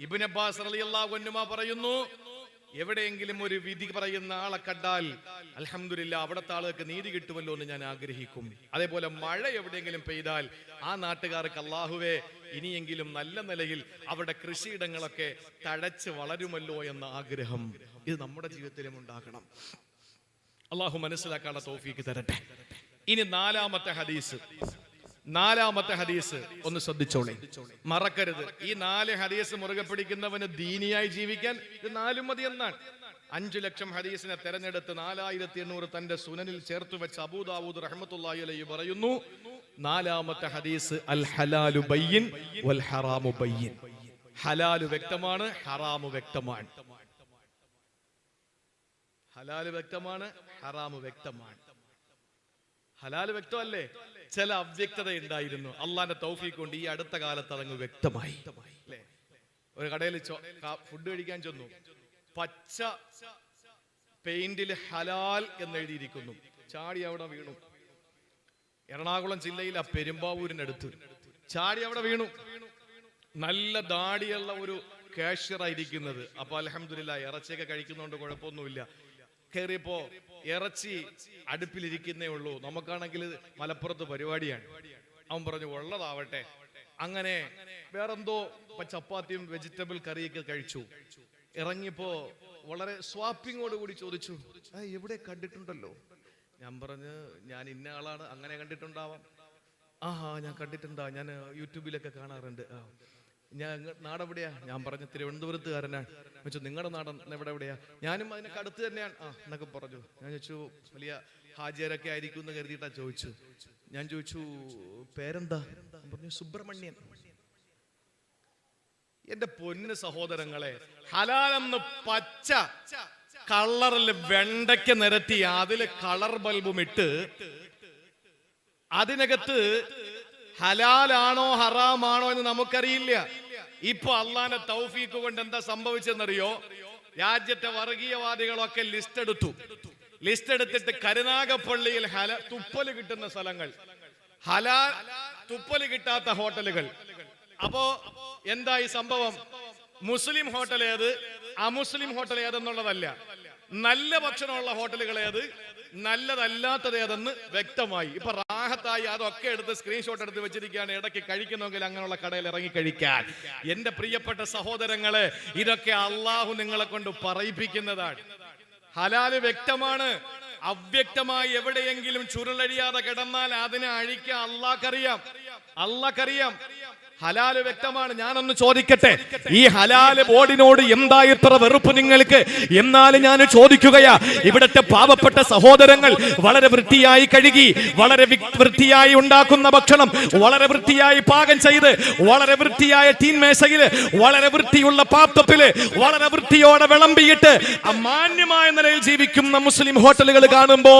Speaker 1: ഇബ്നു അബ്ബാസ് റളിയല്ലാഹു അൻഹു പറയുന്നു, എവിടെയെങ്കിലും ഒരു വിധി പറയുന്ന ആളെ കണ്ടാൽ അൽഹംദുലില്ലാഹ് അവിടുത്തെ ആളുകൾക്ക് നീതി കിട്ടുമല്ലോ എന്ന് ഞാൻ ആഗ്രഹിക്കും. അതേപോലെ മഴ എവിടെയെങ്കിലും പെയ്താൽ ആ നാട്ടുകാർക്ക് അല്ലാഹുവേ ഇനിയെങ്കിലും നല്ല നിലയിൽ അവരുടെ കൃഷിയിടങ്ങളൊക്കെ തഴച്ച് വളരുമല്ലോ എന്ന ആഗ്രഹം. ഇത് നമ്മുടെ ജീവിതത്തിലും ഉണ്ടാകണം. അല്ലാഹു മനസ്സിലാക്കാനുള്ള തൗഫീക്ക് തരട്ടെ. ഇനി നാലാമത്തെ ഹദീസ് ഒന്ന് ശ്രദ്ധിച്ചോളെ, മറക്കരുത്. ഈ 4 ഹദീസ് മുറുകെ പിടിക്കുന്നവന് ദീനിയായി ജീവിക്കാൻ ഇത് 4 മതി എന്നാണ്. 5 ലക്ഷം ഹദീസിനെ തെരഞ്ഞെടുത്ത് 4800 തന്റെ സുനനിൽ ചേർത്ത് വെച്ച അബൂ ദാവൂദ് റഹ്മത്തുള്ളാഹി അലൈഹി പറയുന്നു, 4-ാമത്തെ ഹദീസ് അൽ ഹലാലു ബയ്യിൻ വൽ ഹറാമു ബയ്യിൻ. ഹലാല് വ്യക്തമാണ്, ഹറാമു വ്യക്തമാണ്. ഹലാല് വ്യക്തമാണ്, ഹറാമു വ്യക്തമാണ്. ഹലാല് വ്യക്തമല്ലേ? ചില അവ്യക്തത ഉണ്ടായിരുന്നു. അള്ളാന്റെ തൗഫീഖ് കൊണ്ട് ഈ അടുത്ത കാലത്ത് അതങ്ങ് വ്യക്തമായി. ഒരു കടയിൽ ഫുഡ് കഴിക്കാൻ ചെന്നു, പച്ച പെയിന്റിൽ ഹലാൽ എന്നെഴുതിയിരിക്കുന്നു. ചാടി അവിടെ വീണു. എറണാകുളം ജില്ലയിലെ പെരുമ്പാവൂരിനടുത്ത് ചാടി അവിടെ വീണു. നല്ല ദാടിയുള്ള ഒരു കാഷ്യറായിരിക്കുന്നത്. അപ്പൊ അൽഹംദുലില്ലാഹ് ഇറച്ചിയൊക്കെ കഴിക്കുന്നതുകൊണ്ട് കുഴപ്പമൊന്നുമില്ല. കയറിയപ്പോ ഇറച്ചി അടുപ്പിലിരിക്കുന്നേ ഉള്ളൂ. നമുക്കാണെങ്കിൽ മലപ്പുറത്ത് പരിപാടിയാണ്. അവൻ പറഞ്ഞു ഉള്ളതാവട്ടെ. അങ്ങനെ വേറെന്തോ ചപ്പാത്തിയും വെജിറ്റബിൾ കറിയൊക്കെ കഴിച്ചു. ഇറങ്ങിയപ്പോ വളരെ സ്വാപ്പിങ്ങോടുകൂടി ചോദിച്ചു, എവിടെ കണ്ടിട്ടുണ്ടല്ലോ? ഞാൻ പറഞ്ഞു, ഞാൻ ഇന്ന ആളാണ്, അങ്ങനെ കണ്ടിട്ടുണ്ടാവാം. ഞാൻ കണ്ടിട്ടുണ്ടാ, ഞാൻ യൂട്യൂബിലൊക്കെ കാണാറുണ്ട്. ഞാൻ നാടെവിടെയാ? ഞാൻ പറഞ്ഞു തിരുവനന്തപുരത്തുകാരനാണ്. ചോദിച്ചു നിങ്ങളുടെ നാട് എവിടെയാ? ഞാനും അതിനൊക്കെ അടുത്ത് തന്നെയാണ് എന്നൊക്കെ പറഞ്ഞു. ഞാൻ ചോദിച്ചു വലിയ ഹാജിയരൊക്കെ ആയിരിക്കും എന്ന് കരുതിയിട്ടാ ചോദിച്ചു. ഞാൻ ചോദിച്ചു പേരെന്താ? പറഞ്ഞു സുബ്രഹ്മണ്യൻ. എന്റെ പൊന്നു സഹോദരങ്ങളെ, ഹലാലെന്ന് പച്ച കളറിൽ വെണ്ടയ്ക്ക നിരത്തി അതില് കളർ ബൾബും ഇട്ട് അതിനകത്ത് ഹലാലാണോ ഹറാമാണോ എന്ന് നമുക്കറിയില്ല. ഇപ്പൊ അള്ളാന്റെ തൗഫീഖ് കൊണ്ട് എന്താ സംഭവിച്ചെന്നറിയോ? രാജ്യത്തെ വർഗീയവാദികളൊക്കെ ലിസ്റ്റ് എടുത്തിട്ട് കരുനാഗപ്പള്ളിയിൽ തുപ്പല് കിട്ടുന്ന സ്ഥലങ്ങൾ, ഹലാൽ തുപ്പല് കിട്ടാത്ത ഹോട്ടലുകൾ. അപ്പോ എന്തായി സംഭവം? മുസ്ലിം ഹോട്ടൽ ഏത്, അമുസ്ലിം ഹോട്ടൽ ഏതെന്നുള്ളതല്ല, നല്ല ഭക്ഷണമുള്ള ഹോട്ടലുകൾ ഏത്, നല്ലതല്ലാത്തത് ഏതെന്ന് വ്യക്തമായി. ഇപ്പൊ റാഹത്തായി അതൊക്കെ എടുത്ത് സ്ക്രീൻഷോട്ട് എടുത്ത് വെച്ചിരിക്കുകയാണ്. ഇടയ്ക്ക് കഴിക്കുന്നെങ്കിൽ അങ്ങനെയുള്ള കടയിൽ ഇറങ്ങി കഴിക്കാൻ. എന്റെ പ്രിയപ്പെട്ട സഹോദരങ്ങളെ, ഇതൊക്കെ അള്ളാഹു നിങ്ങളെ കൊണ്ട് പറയിപ്പിക്കുന്നതാണ്. ഹലാല് വ്യക്തമാണ്. അവ്യക്തമായി എവിടെയെങ്കിലും ചുരുളഴിയാതെ കിടന്നാൽ അതിനെ അഴിക്കാൻ അള്ളാഹ്ക്കറിയാം. ഹലാല് വ്യക്തമാണ്. ഞാനൊന്ന് ചോദിക്കട്ടെ, ഈ ഹലാല് ബോർഡിനോട് എന്താ ഇത്ര വെറുപ്പ് നിങ്ങൾക്ക്? എന്നാലും ഞാൻ ചോദിക്കുകയാ, ഇവിടത്തെ പാവപ്പെട്ട സഹോദരങ്ങൾ വളരെ വൃത്തിയായി കഴുകി, വളരെ വൃത്തിയായി ഉണ്ടാക്കുന്ന ഭക്ഷണം വളരെ വൃത്തിയായി പാകം ചെയ്ത്, വളരെ വൃത്തിയായ തീൻമേശയില്, വളരെ വൃത്തിയുള്ള പാത്രത്തില്, വളരെ വൃത്തിയോടെ വിളമ്പിയിട്ട് മാന്യമായ നിലയിൽ ജീവിക്കുന്ന മുസ്ലിം ഹോട്ടലുകൾ കാണുമ്പോ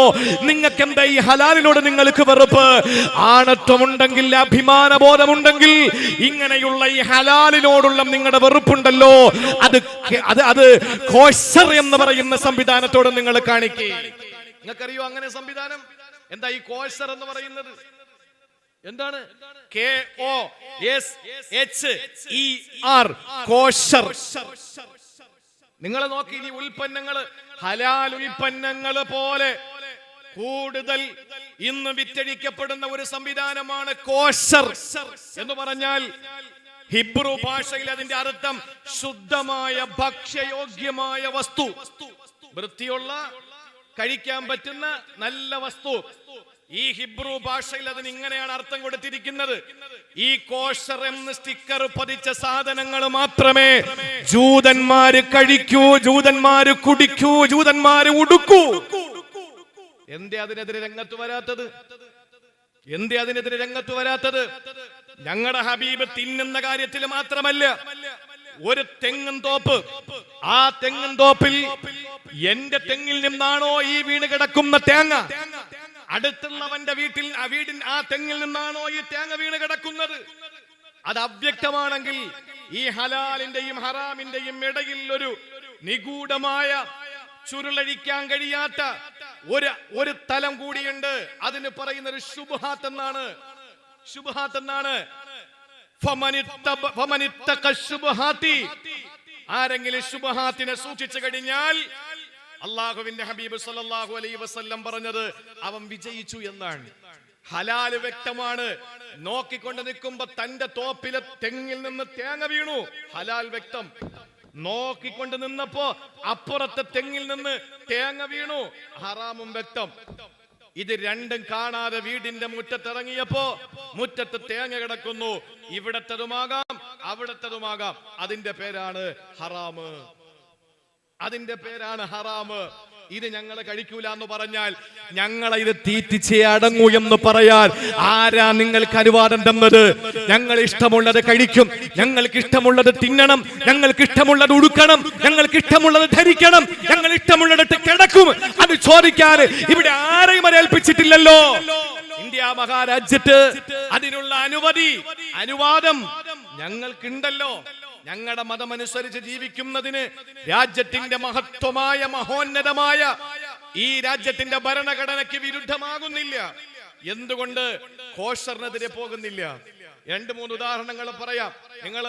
Speaker 1: നിങ്ങൾക്ക് എന്താ ഈ ഹലാലിനോട് നിങ്ങൾക്ക് വെറുപ്പ്? ആണത്വമുണ്ടെങ്കിൽ, അഭിമാന ബോധമുണ്ടെങ്കിൽ ഇങ്ങനെയുള്ള ഈ ഹലാലിനോടുള്ള നിങ്ങളുടെ വെറുപ്പുണ്ടല്ലോ, അത് കോശർ എന്ന് പറയുന്ന സംവിധാനത്തോട് നിങ്ങൾ കാണിക്കേ. നിങ്ങൾക്കറിയോ അങ്ങനെ സംവിധാനം? എന്താ ഈ കോശർ എന്ന് പറയുന്നത്? എന്താണ്? KOSHER, കോശർ. നിങ്ങൾ നോക്കി, ഈ ഉൽപ്പന്നങ്ങള് ഹലാൽ ഉൽപ്പന്നങ്ങള് പോലെ കൂടുതൽ ഇന്ന് വിറ്റഴിക്കപ്പെടുന്ന ഒരു സംവിധാനമാണ് കോശർ എന്ന് പറഞ്ഞാൽ. ഹിബ്രു ഭാഷയിൽ അതിന്റെ അർത്ഥം ശുദ്ധമായ ഭക്ഷ്യയോഗ്യമായ വസ്തു, വൃത്തിയുള്ള കഴിക്കാൻ പറ്റുന്ന നല്ല വസ്തു. ഈ ഹിബ്രു ഭാഷയിൽ അതിന് ഇങ്ങനെയാണ് അർത്ഥം കൊടുത്തിരിക്കുന്നത്. ഈ കോശർ എന്ന സ്റ്റിക്കർ പതിച്ച സാധനങ്ങൾ മാത്രമേ ജൂതന്മാര് കഴിക്കൂ, ജൂതന്മാര് കുടിക്കൂ, ജൂതന്മാര് ഉടുക്കൂ. എന്തേ അതിനെതിരെ രംഗത്ത് വരാത്തത്? ഞങ്ങളുടെ ഹബീബ് തിന്നുന്ന കാര്യത്തിൽ മാത്രമല്ല, ഒരു തെങ്ങും തോപ്പ്, ആ തെങ്ങും തോപ്പിൽ എന്റെ തെങ്ങിൽ നിന്നാണോ ഈ വീണ് കിടക്കുന്ന തേങ്ങ, അടുത്തുള്ളവന്റെ വീട്ടിൽ ആ തെങ്ങിൽ നിന്നാണോ ഈ തേങ്ങ വീണ് കിടക്കുന്നത്? അത് അവ്യക്തമാണെങ്കിൽ ഈ ഹലാലിന്റെയും ഹറാമിന്റെയും ഇടയിൽ ഒരു നിഗൂഢമായ ചുരുളഴിക്കാൻ കഴിയാത്ത ഒരു തലം കൂടിയുണ്ട്. അതിന് പറയുന്നത് ശുബ്ഹാത്ത് എന്നാണ്. ആരെങ്കിലും ശുബ്ഹാത്തിനെ സൂക്ഷിച്ചു കഴിഞ്ഞാൽ അള്ളാഹുവിന്റെ ഹബീബ് സല്ലല്ലാഹു അലൈഹി വസല്ലം പറഞ്ഞത് അവൻ വിജയിച്ചു എന്നാണ്. ഹലാല് വ്യക്തമാണ്. നോക്കിക്കൊണ്ട് നിൽക്കുമ്പോ തന്റെ തോപ്പിലെ തെങ്ങിൽ നിന്ന് തേങ്ങ വീണു, ഹലാൽ വ്യക്തം. നോക്കിക്കൊണ്ട് നിന്നപ്പോ അപ്പുറത്തെ തെങ്ങിൽ നിന്ന് തേങ്ങ വീണു, ഹറാമും വ്യക്തം. ഇത് രണ്ടും കാണാതെ വീടിന്റെ മുറ്റത്തിറങ്ങിയപ്പോ മുറ്റത്ത് തേങ്ങ കിടക്കുന്നു. ഇവിടത്തതുമാകാം, അവിടത്തതുമാകാം. അതിന്റെ പേരാണ് ഹറാമ്. ഇത് ഞങ്ങൾ കഴിക്കൂല എന്ന് പറഞ്ഞാൽ ഞങ്ങളെ ഇത് തീറ്റിച്ചേ അടങ്ങൂ എന്ന് പറയാൻ ആരാ നിങ്ങൾക്ക് അനുവാദം തന്നത്? ഞങ്ങൾ ഇഷ്ടമുള്ളത് കഴിക്കും, ഞങ്ങൾക്ക് ഇഷ്ടമുള്ളത് തിന്നണം, ഞങ്ങൾക്ക് ഇഷ്ടമുള്ളത് ഉടുക്കണം, ഞങ്ങൾക്ക് ഇഷ്ടമുള്ളത് ധരിക്കണം, ഞങ്ങൾ ഇഷ്ടമുള്ളിടത്ത് കിടക്കും. അത് ചോദിക്കാൻ ഇവിടെ ആരെയും ഏൽപ്പിച്ചിട്ടില്ലല്ലോ. ഇന്ത്യ മഹാരാജ്യത്ത് അതിനുള്ള അനുവാദം ഞങ്ങൾക്കുണ്ടല്ലോ. ഞങ്ങളുടെ മതമനുസരിച്ച് ജീവിക്കുന്നതിന് രാജ്യത്തിന്റെ മഹത്വമായ മഹോന്നതമായ ഈ രാജ്യത്തിന്റെ ഭരണഘടനയ്ക്ക് വിരുദ്ധമാകുന്നില്ല. എന്തുകൊണ്ട് കോശറിനെതിരെ പോകുന്നില്ല? 2-3 ഉദാഹരണങ്ങൾ പറയാം. നിങ്ങൾ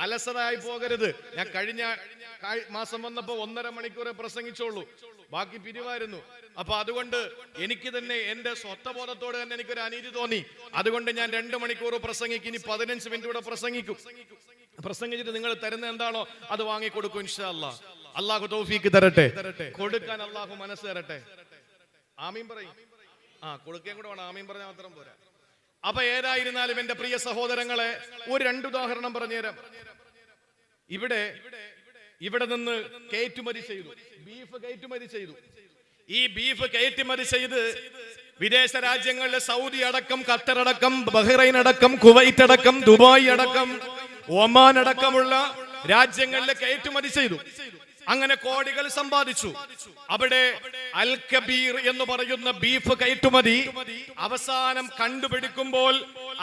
Speaker 1: അലസരായി പോകരുത്. ഞാൻ കഴിഞ്ഞ മാസം വന്നപ്പോ 1.5 മണിക്കൂർ പ്രസംഗിച്ചോളൂ, ബാക്കി പിരിവായിരുന്നു. അപ്പൊ അതുകൊണ്ട് എനിക്ക് തന്നെ എന്റെ സ്വത്വബോധത്തോട് തന്നെ എനിക്കൊരു അനീതി തോന്നി. അതുകൊണ്ട് ഞാൻ 2 മണിക്കൂർ പ്രസംഗിക്കും. ഇനി 15 മിനിറ്റ് കൂടെ പ്രസംഗിച്ചിട്ട് നിങ്ങൾ തരുന്ന എന്താണോ അത് വാങ്ങിക്കൊടുക്കും ഇൻഷാ അല്ലാഹ്. അള്ളാഹു തൗഫീക്ക് തരട്ടെ, കൊടുക്കാൻ അള്ളാഹു മനസ്സ് തരട്ടെ. ആമീൻ പറയും. കൊടുക്കാൻ കൂടെ വേണം, ആമീൻ പറഞ്ഞാൽ മാത്രം പോരാ. അപ്പൊ ഏതായിരുന്നാലും എന്റെ പ്രിയ സഹോദരങ്ങളെ, ഒരു 2 ഉദാഹരണം പറഞ്ഞുതരാം. ഇവിടെ നിന്ന് കയറ്റുമതി ചെയ്തു, ബീഫ് കയറ്റുമതി ചെയ്തു. ഈ ബീഫ് കയറ്റുമതി ചെയ്ത് വിദേശ രാജ്യങ്ങളിലെ സൗദി അടക്കം, ഖത്തർ അടക്കം, ബഹ്റൈൻ അടക്കം, കുവൈറ്റ് അടക്കം, ദുബായ് അടക്കം, ഒമാൻ അടക്കമുള്ള രാജ്യങ്ങളിലെ കയറ്റുമതി ചെയ്തു. അങ്ങനെ കോടികൾ സമ്പാദിച്ചു. അവിടെ അൽ കബീർ എന്ന് പറയുന്ന ബീഫ് കയറ്റുമതി അവസാനം കണ്ടുപിടിക്കുമ്പോൾ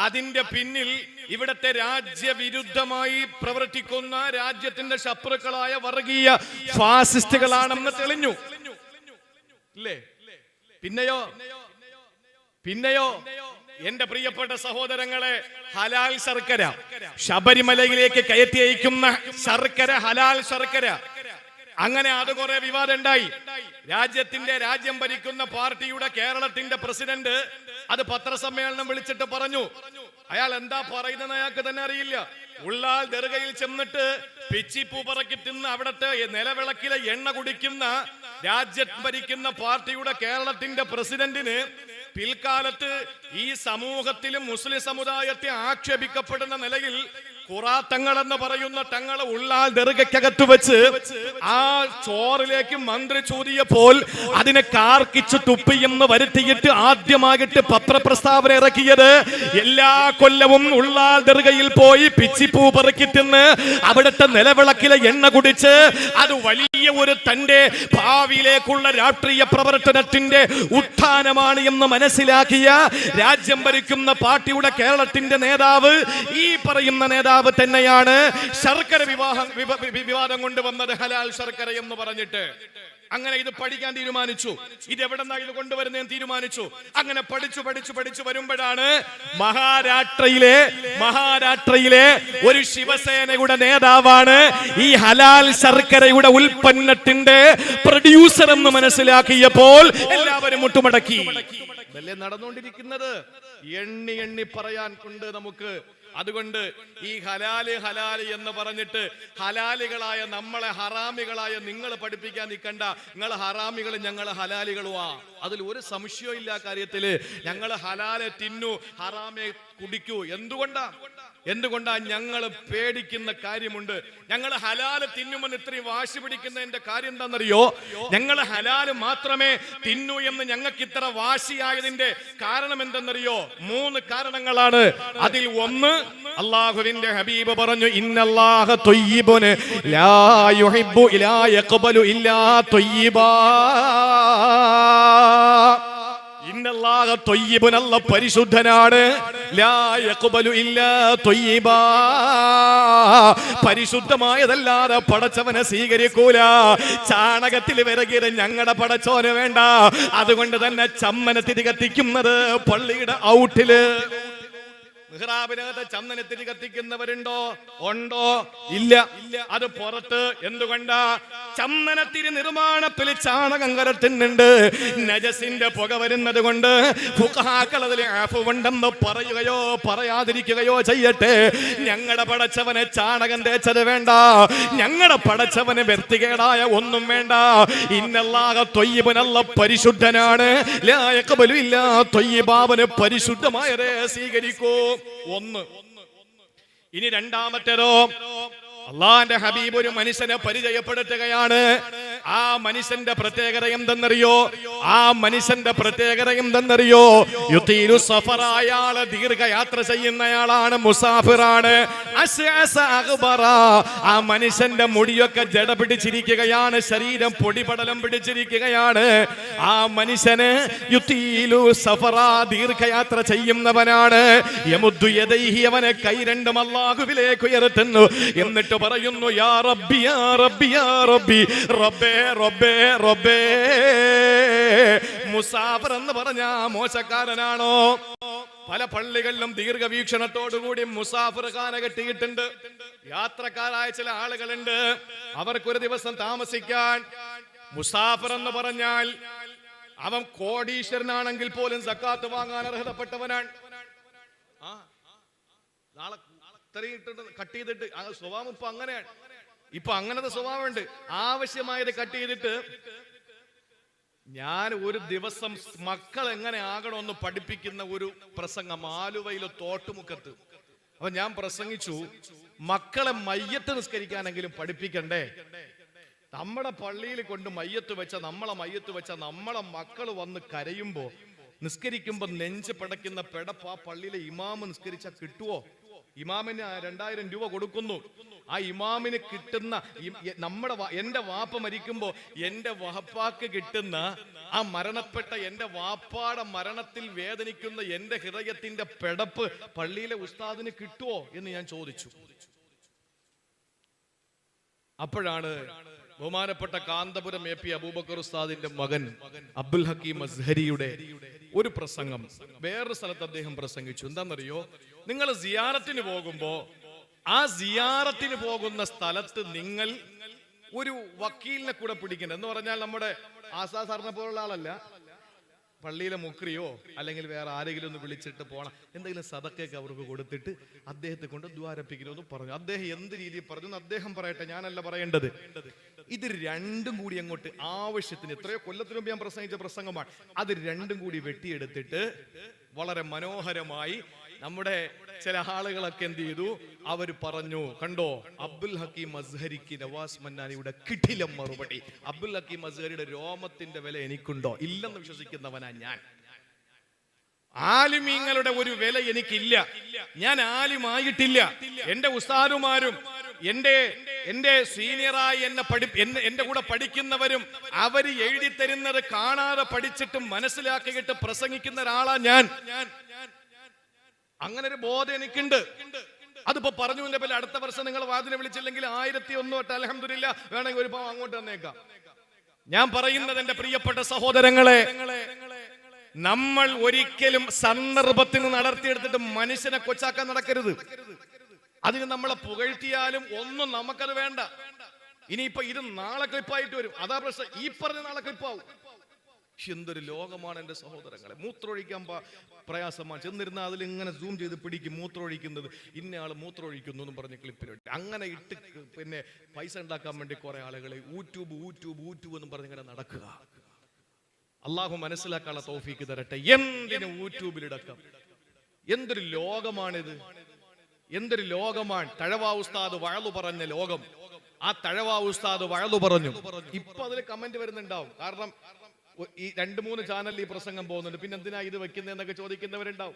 Speaker 1: അതിന്റെ പിന്നിൽ ഇവിടത്തെ രാജ്യവിരുദ്ധമായി പ്രവർത്തിക്കുന്ന രാജ്യത്തിന്റെ ശത്രുക്കളായ വർഗീയ ഫാസിസ്റ്റുകളാണെന്ന് തെളിഞ്ഞു. ഇല്ലേ? പിന്നെയോ എന്റെ പ്രിയപ്പെട്ട സഹോദരങ്ങളെ, ഹലാൽ ശർക്കര, ശബരിമലയിലേക്ക് കയറ്റി അയക്കുന്ന ശർക്കര, ഹലാൽ ശർക്കര, അങ്ങനെ അത് കുറെ വിവാദം ഉണ്ടായി. രാജ്യം ഭരിക്കുന്ന പാർട്ടിയുടെ കേരളത്തിന്റെ പ്രസിഡന്റ് അത് പത്രസമ്മേളനം വിളിച്ചിട്ട് പറഞ്ഞു, അയാൾ എന്താ പറയുന്നത് അയാൾക്ക് തന്നെ അറിയില്ല. ഉള്ളാൽ ദർഗയിൽ ചെന്നിട്ട് പിച്ചിപ്പൂ പറക്കി തിന്ന് അവിടത്തെ നിലവിളക്കിലെ എണ്ണ കുടിക്കുന്ന രാജ്യം ഭരിക്കുന്ന പാർട്ടിയുടെ കേരളത്തിന്റെ പ്രസിഡന്റിന് പിൽക്കാലത്ത് ഈ സമൂഹത്തിലും മുസ്ലിം സമുദായത്തെ ആക്ഷേപിക്കപ്പെടുന്ന നിലയിൽ ഖുറാത്തങ്ങൾ എന്ന് പറയുന്ന തങ്ങൾ ഉള്ളാൽ ദർഗയ്ക്കകത്ത് വെച്ച് ആ ചോറിലേക്ക് മന്ത്രി ചൂതിയപ്പോൾ അതിനെ കാർക്കിച്ച് തുപ്പിയെന്ന് വരുത്തിയിട്ട് ആദ്യമായിട്ട് പത്രപ്രസ്താവന ഇറക്കിയത് എല്ലാ കൊല്ലവും ഉള്ളാൽ ദർഗയിൽ പോയി പിച്ചിപ്പൂ പെറുക്കി തിന്ന് അവിടുത്തെ നിലവിളക്കിലെ എണ്ണ കുടിച്ച് അത് വലിയ ഒരു തന്റെ ഭാവിയിലേക്കുള്ള രാഷ്ട്രീയ പ്രവർത്തനത്തിന്റെ ഉത്ഥാനമാണ് എന്ന് മനസ്സിലാക്കിയ രാജ്യം ഭരിക്കുന്ന പാർട്ടിയുടെ കേരളത്തിന്റെ നേതാവ്, ഈ പറയുന്ന നേതാവ് തന്നെയാണ് ശർക്കര വിവാദം കൊണ്ടുവന്നത്, ഹലാൽ ശർക്കര എന്ന് പറഞ്ഞിട്ട്. അങ്ങനെ ഇത് പഠിക്കാൻ തീരുമാനിച്ചു. ഇത് എവിടെന്നാ ഇത് കൊണ്ടുവരുന്നതെന്ന് തീരുമാനിച്ചു. അങ്ങനെ പഠിച്ചു വരുമ്പോഴാണ് മഹാരാഷ്ട്രയിലെ ഒരു ശിവസേനയുടെ നേതാവാണ് ഈ ഹലാൽ ശർക്കരയുടെ ഉൽപ്പന്നത്തിന്റെ പ്രൊഡ്യൂസർ എന്ന് മനസ്സിലാക്കിയപ്പോൾ എല്ലാവരും മുട്ടുമടക്കി. ഇതല്ലേ നടന്നുകൊണ്ടിരിക്കുന്നത്? എണ്ണി പറയാൻ കൊണ്ട് നമുക്ക്. അതുകൊണ്ട് ഈ ഹലാല് എന്ന് പറഞ്ഞിട്ട് ഹലാലികളായ നമ്മളെ ഹറാമികളായ നിങ്ങൾ പഠിപ്പിക്കാൻ നിൽക്കണ്ട. നിങ്ങൾ ഹറാമികൾ, ഞങ്ങൾ ഹലാലികളുവാ. അതിൽ ഒരു സംശയവും ഇല്ല കാര്യത്തില്. ഞങ്ങൾ ഹലാലെ തിന്നു, ഹറാമെ കുടിക്കൂ. എന്തുകൊണ്ടാ ഞങ്ങൾ പേടിക്കുന്ന കാര്യമുണ്ട്. ഞങ്ങൾ ഹലാല് തിന്നുമെന്ന് ഇത്രയും വാശി പിടിക്കുന്നതിന്റെ കാര്യം എന്താണെന്നറിയോ? ഞങ്ങൾ ഹലാല് മാത്രമേ തിന്നു എന്ന് ഞങ്ങൾക്ക് ഇത്ര വാശിയായതിന്റെ കാരണം എന്തെന്നറിയോ? 3 കാരണങ്ങളാണ്. അതിൽ ഒന്ന്, അല്ലാഹുവിന്റെ ഹബീബ് പറഞ്ഞു, ഇന്നല്ലാഹ ത്വയ്യിബുൻ ലാ യുഹിബ്ബു ഇലാ യഖ്ബലു ഇല്ലാ ത്വയ്യിബാ. ഇന്നല്ലാഹ ത്വയ്യിബുൻ, അല്ലാഹു പരിശുദ്ധനാണ്. ലാ യഖ്ബലു ഇല്ലാ ത്വയ്യിബാ, പരിശുദ്ധമായതല്ലാതെ പടച്ചവനെ സ്വീകരിക്കൂല. ചാണകത്തിൽ വിറകിയത് ഞങ്ങളുടെ പടച്ചോന് വേണ്ട. അതുകൊണ്ട് തന്നെ ചമ്മനത്തിരി കത്തിക്കുന്നത് പള്ളിയുടെ ഔട്ടില്, മിഹ്റാബിനകത്ത് ചന്ദനത്തിരി കത്തിക്കുന്നവരുണ്ടോ? ഉണ്ടോ? ഇല്ല. അത് പുറത്ത്. എന്തുകൊണ്ടാ? ചന്ദനത്തിരി നിർമ്മാണത്തിൽ ചാണകം കലർത്തുന്നുണ്ട്. നജസിന്റെ പുക വരുന്നത് കൊണ്ട് ഫുഖഹാക്കൾ അതിൽ ആഫുണ്ടെന്ന് പറയുകയോ പറയാതിരിക്കുകയോ ചെയ്യട്ടെ. ഞങ്ങളുടെ പടച്ചവനെ ചാണകം തേച്ചത് വേണ്ട. ഞങ്ങളുടെ പടച്ചവന് വൃത്തികേടായ ഒന്നും വേണ്ട. ഇന്നല്ലാഹ ത്വയ്യിബുൻ, അല്ലാഹു പരിശുദ്ധനാണ്. ലാ യഖ്ബലു ഇല്ലാ ത്വയ്യിബാ, അവന് പരിശുദ്ധമായതേ സ്വീകരിക്കൂ. ഒന്ന്. ഇനി രണ്ടാമത്തേതോ, അള്ളാന്റെ ഹബീബ് ഒരു മനുഷ്യനെ പരിചയപ്പെടുത്തുകയാണ്. ആ മനുഷ്യന്റെ പ്രത്യേകത എന്തെന്നറിയോ? യുതീലു സഫറ, അയാള് ദീർഘയാത്ര ചെയ്യുന്നയാളാണ്, മുസാഫിറാണ്. അസ്അസ അഗ്ബറ, ആ മനുഷ്യന്റെ മുടിയൊക്കെ ജട പിടിച്ചിരിക്കുകയാണ്, ശരീരം പൊടിപടലം പിടിച്ചിരിക്കുകയാണ്. ആ മനുഷ്യന് യുതീലു സഫറ, ദീർഘയാത്ര ചെയ്യുന്നവനാണ്. യമുദ്ദു യദൈഹി, അവനെ കൈ രണ്ടും അല്ലാഹുവിലേക്ക് ഉയർത്തുന്നു. എന്നിട്ട് പറയുന്നു, യാ റബ്ബി യാ റബ്ബി യാ റബ്ബി, റബ്ബേ റബ്ബേ റബ്ബേ. മുസാഫിർ എന്ന് പറഞ്ഞ മോശക്കാരനാണോ? പല പള്ളികളിലും ദീർഘവീക്ഷണത്തോടുകൂടി മുസാഫിർ ഖാന കെട്ടിയിട്ടുണ്ട്. യാത്രക്കാരായ ചില ആളുകളുണ്ട്, അവർക്കൊരു ദിവസം താമസിക്കാൻ. മുസാഫിർ എന്ന് പറഞ്ഞാൽ അവൻ കോടീശ്വരനാണെങ്കിൽ പോലും സക്കാത്ത് വാങ്ങാൻ അർഹതപ്പെട്ടവനാണ്. നാളെ കട്ട് ചെയ്തിട്ട് സ്വഭാവം ഇപ്പൊ അങ്ങനെയാണ്. ഇപ്പൊ അങ്ങനത്തെ സ്വഭാവമുണ്ട്. ആവശ്യമായത് കട്ട് ചെയ്തിട്ട് ഞാൻ ഒരു ദിവസം മക്കൾ എങ്ങനെ ആകണമെന്ന് പഠിപ്പിക്കുന്ന ഒരു പ്രസംഗം ആലുവയിലെ തോട്ടുമുക്കത്ത്. അപ്പൊ ഞാൻ പ്രസംഗിച്ചു, മക്കളെ മയ്യത്ത് നിസ്കരിക്കാനെങ്കിലും പഠിപ്പിക്കണ്ടേ? നമ്മുടെ പള്ളിയിൽ കൊണ്ട് മയ്യത്ത് വെച്ച നമ്മളെ മക്കൾ വന്ന് കരയുമ്പോ നിസ്കരിക്കുമ്പോ നെഞ്ച് പടയ്ക്കുന്ന പെടപ്പ് ആ പള്ളിയിലെ ഇമാമ് നിസ്കരിച്ചാൽ കിട്ടുവോ? ഇമാമിന് 2000 രൂപ കൊടുക്കുന്നു. ആ ഇമാമിന് കിട്ടുന്ന എന്റെ വാപ്പ മരിക്കുമ്പോ എന്റെ വാപ്പാക്ക് കിട്ടുന്ന ആ മരണപ്പെട്ട എന്റെ വാപ്പാടെ മരണത്തിൽ വേദനിക്കുന്ന എന്റെ ഹൃദയത്തിന്റെ പെടപ്പ് പള്ളിയിലെ ഉസ്താദിന് കിട്ടുവോ എന്ന് ഞാൻ ചോദിച്ചു. അപ്പോഴാണ് ബഹുമാനപ്പെട്ട കാന്തപുരം AP അബൂബക്കർ ഉസ്താദിന്റെ മകൻ അബ്ദുൽ ഹക്കീം അസ്ഹരിയുടെ ഒരു പ്രസംഗം വേറൊരു സ്ഥലത്ത് അദ്ദേഹം പ്രസംഗിച്ചു. എന്താണെന്നറിയോ? നിങ്ങൾ സിയാറത്തിന് പോകുമ്പോ ആ സിയാറത്തിന് പോകുന്ന സ്ഥലത്ത് നിങ്ങൾ ഒരു വക്കീലിനെ കൂടെ പിടിക്കേണ്ടത് എന്ന് പറഞ്ഞാൽ നമ്മുടെ ആസാ സാറിനെ പോലുള്ള ആളല്ല, പള്ളിയിലെ മുക്രിയോ അല്ലെങ്കിൽ വേറെ ആരെങ്കിലും ഒന്ന് വിളിച്ചിട്ട് പോണം, എന്തെങ്കിലും സദക്കയൊക്കെ അവർക്ക് കൊടുത്തിട്ട് അദ്ദേഹത്തെ കൊണ്ട് ദ്വാരപ്പിക്കണമെന്ന് പറഞ്ഞു. അദ്ദേഹം എന്ത് രീതിയിൽ പറഞ്ഞു അദ്ദേഹം പറയട്ടെ, ഞാനല്ല പറയേണ്ടത്. ഇത് രണ്ടും കൂടി അങ്ങോട്ട് ആവശ്യത്തിന്, എത്രയോ കൊല്ലത്തിന് മുമ്പ് ഞാൻ പ്രസംഗിച്ച പ്രസംഗമാണ്, അത് രണ്ടും കൂടി വെട്ടിയെടുത്തിട്ട് വളരെ മനോഹരമായി നമ്മുടെ ചില ആളുകളൊക്കെ എന്ത് ചെയ്തു, അവർ പറഞ്ഞു, കണ്ടോ അബ്ദുൽ ഹക്കീം അസ്ഹരിക്ക് നവാസ് മന്നാനിയുടെ കിടിലം മറുപടി. അബ്ദുൽ ഹക്കീം അസ്ഹരിയുടെ രോമത്തിന്റെ വില എനിക്കുണ്ടോ? ഇല്ലെന്ന് വിശ്വസിക്കുന്നവനാ ഞാൻ. ആലിമീങ്ങളുടെ ഒരു വില എനിക്കില്ല, ഞാൻ ആലിമായിട്ടില്ല. എന്റെ ഉസ്താദുമാരും എന്റെ സീനിയറായി എന്റെ കൂടെ പഠിക്കുന്നവരും അവര് എഴുതി തരുന്നത് കാണാതെ പഠിച്ചിട്ടും മനസ്സിലാക്കിയിട്ട് പ്രസംഗിക്കുന്ന ഒരാളാ ഞാൻ. അങ്ങനെ ഒരു ബോധം എനിക്കുണ്ട്. അതിപ്പോ പറഞ്ഞു അടുത്ത വർഷം നിങ്ങൾ വാതിനെ വിളിച്ചില്ലെങ്കിൽ 1001 തൊട്ട് അൽഹംദുലില്ലാ വേണമെങ്കിൽ ഒരു പാവം അങ്ങോട്ട് തന്നേക്കാം. ഞാൻ പറയുന്നത് എന്റെ പ്രിയപ്പെട്ട സഹോദരങ്ങളെ, നമ്മൾ ഒരിക്കലും സന്ദർഭത്തിന് നടത്തിയെടുത്തിട്ട് മനുഷ്യനെ കൊച്ചാക്കാൻ നടക്കരുത്. അതിന് നമ്മളെ പുകഴ്ത്തിയാലും ഒന്നും നമുക്കത് വേണ്ട. ഇനിയിപ്പോ ഇത് നാളെ ക്ലിപ്പായിട്ട് വരും, അതാ പ്രശ്നം. ഈ പറഞ്ഞ നാളെ ക്ലിപ്പാവും. എന്തൊരു ലോകമാണ് എന്റെ സഹോദരങ്ങളെ. മൂത്രമൊഴിക്കാൻ പ്രയാസമാണ്, ചെന്നിരുന്ന അതിൽ ഇങ്ങനെ സൂം ചെയ്ത് പിടിക്കും മൂത്രമൊഴിക്കുന്നത്, ഇന്നയാള് മൂത്രമൊഴിക്കുന്നു എന്ന് പറഞ്ഞ് ക്ലിപ്പിലുണ്ട്. അങ്ങനെ ഇട്ട് പിന്നെ പൈസ ഉണ്ടാക്കാൻ വേണ്ടി കുറെ ആളുകളെ യൂട്യൂബ് എന്നും പറഞ്ഞിങ്ങനെ നടക്കുക. അള്ളാഹു മനസ്സിലാക്കാനുള്ള തൗഫീക്ക് തരട്ടെ. എന്തിന് യൂട്യൂബിലിടക്കം? എന്തൊരു ലോകമാണിത്, എന്തൊരു ലോകമാണ്. തഴവാ ഉസ്താദ് വഴലു പറഞ്ഞ ലോകം. ആ തഴവാ ഉസ്താദ് വഴലു പറഞ്ഞു. ഇപ്പൊ അതിൽ കമന്റ് വരുന്നുണ്ടാവും, കാരണം ഈ 2-3 ചാനലിൽ ഈ പ്രസംഗം പോകുന്നുണ്ട്, പിന്നെ എന്തിനാ ഇത് വെക്കുന്നതെന്നൊക്കെ ചോദിക്കുന്നവരുണ്ടാവും.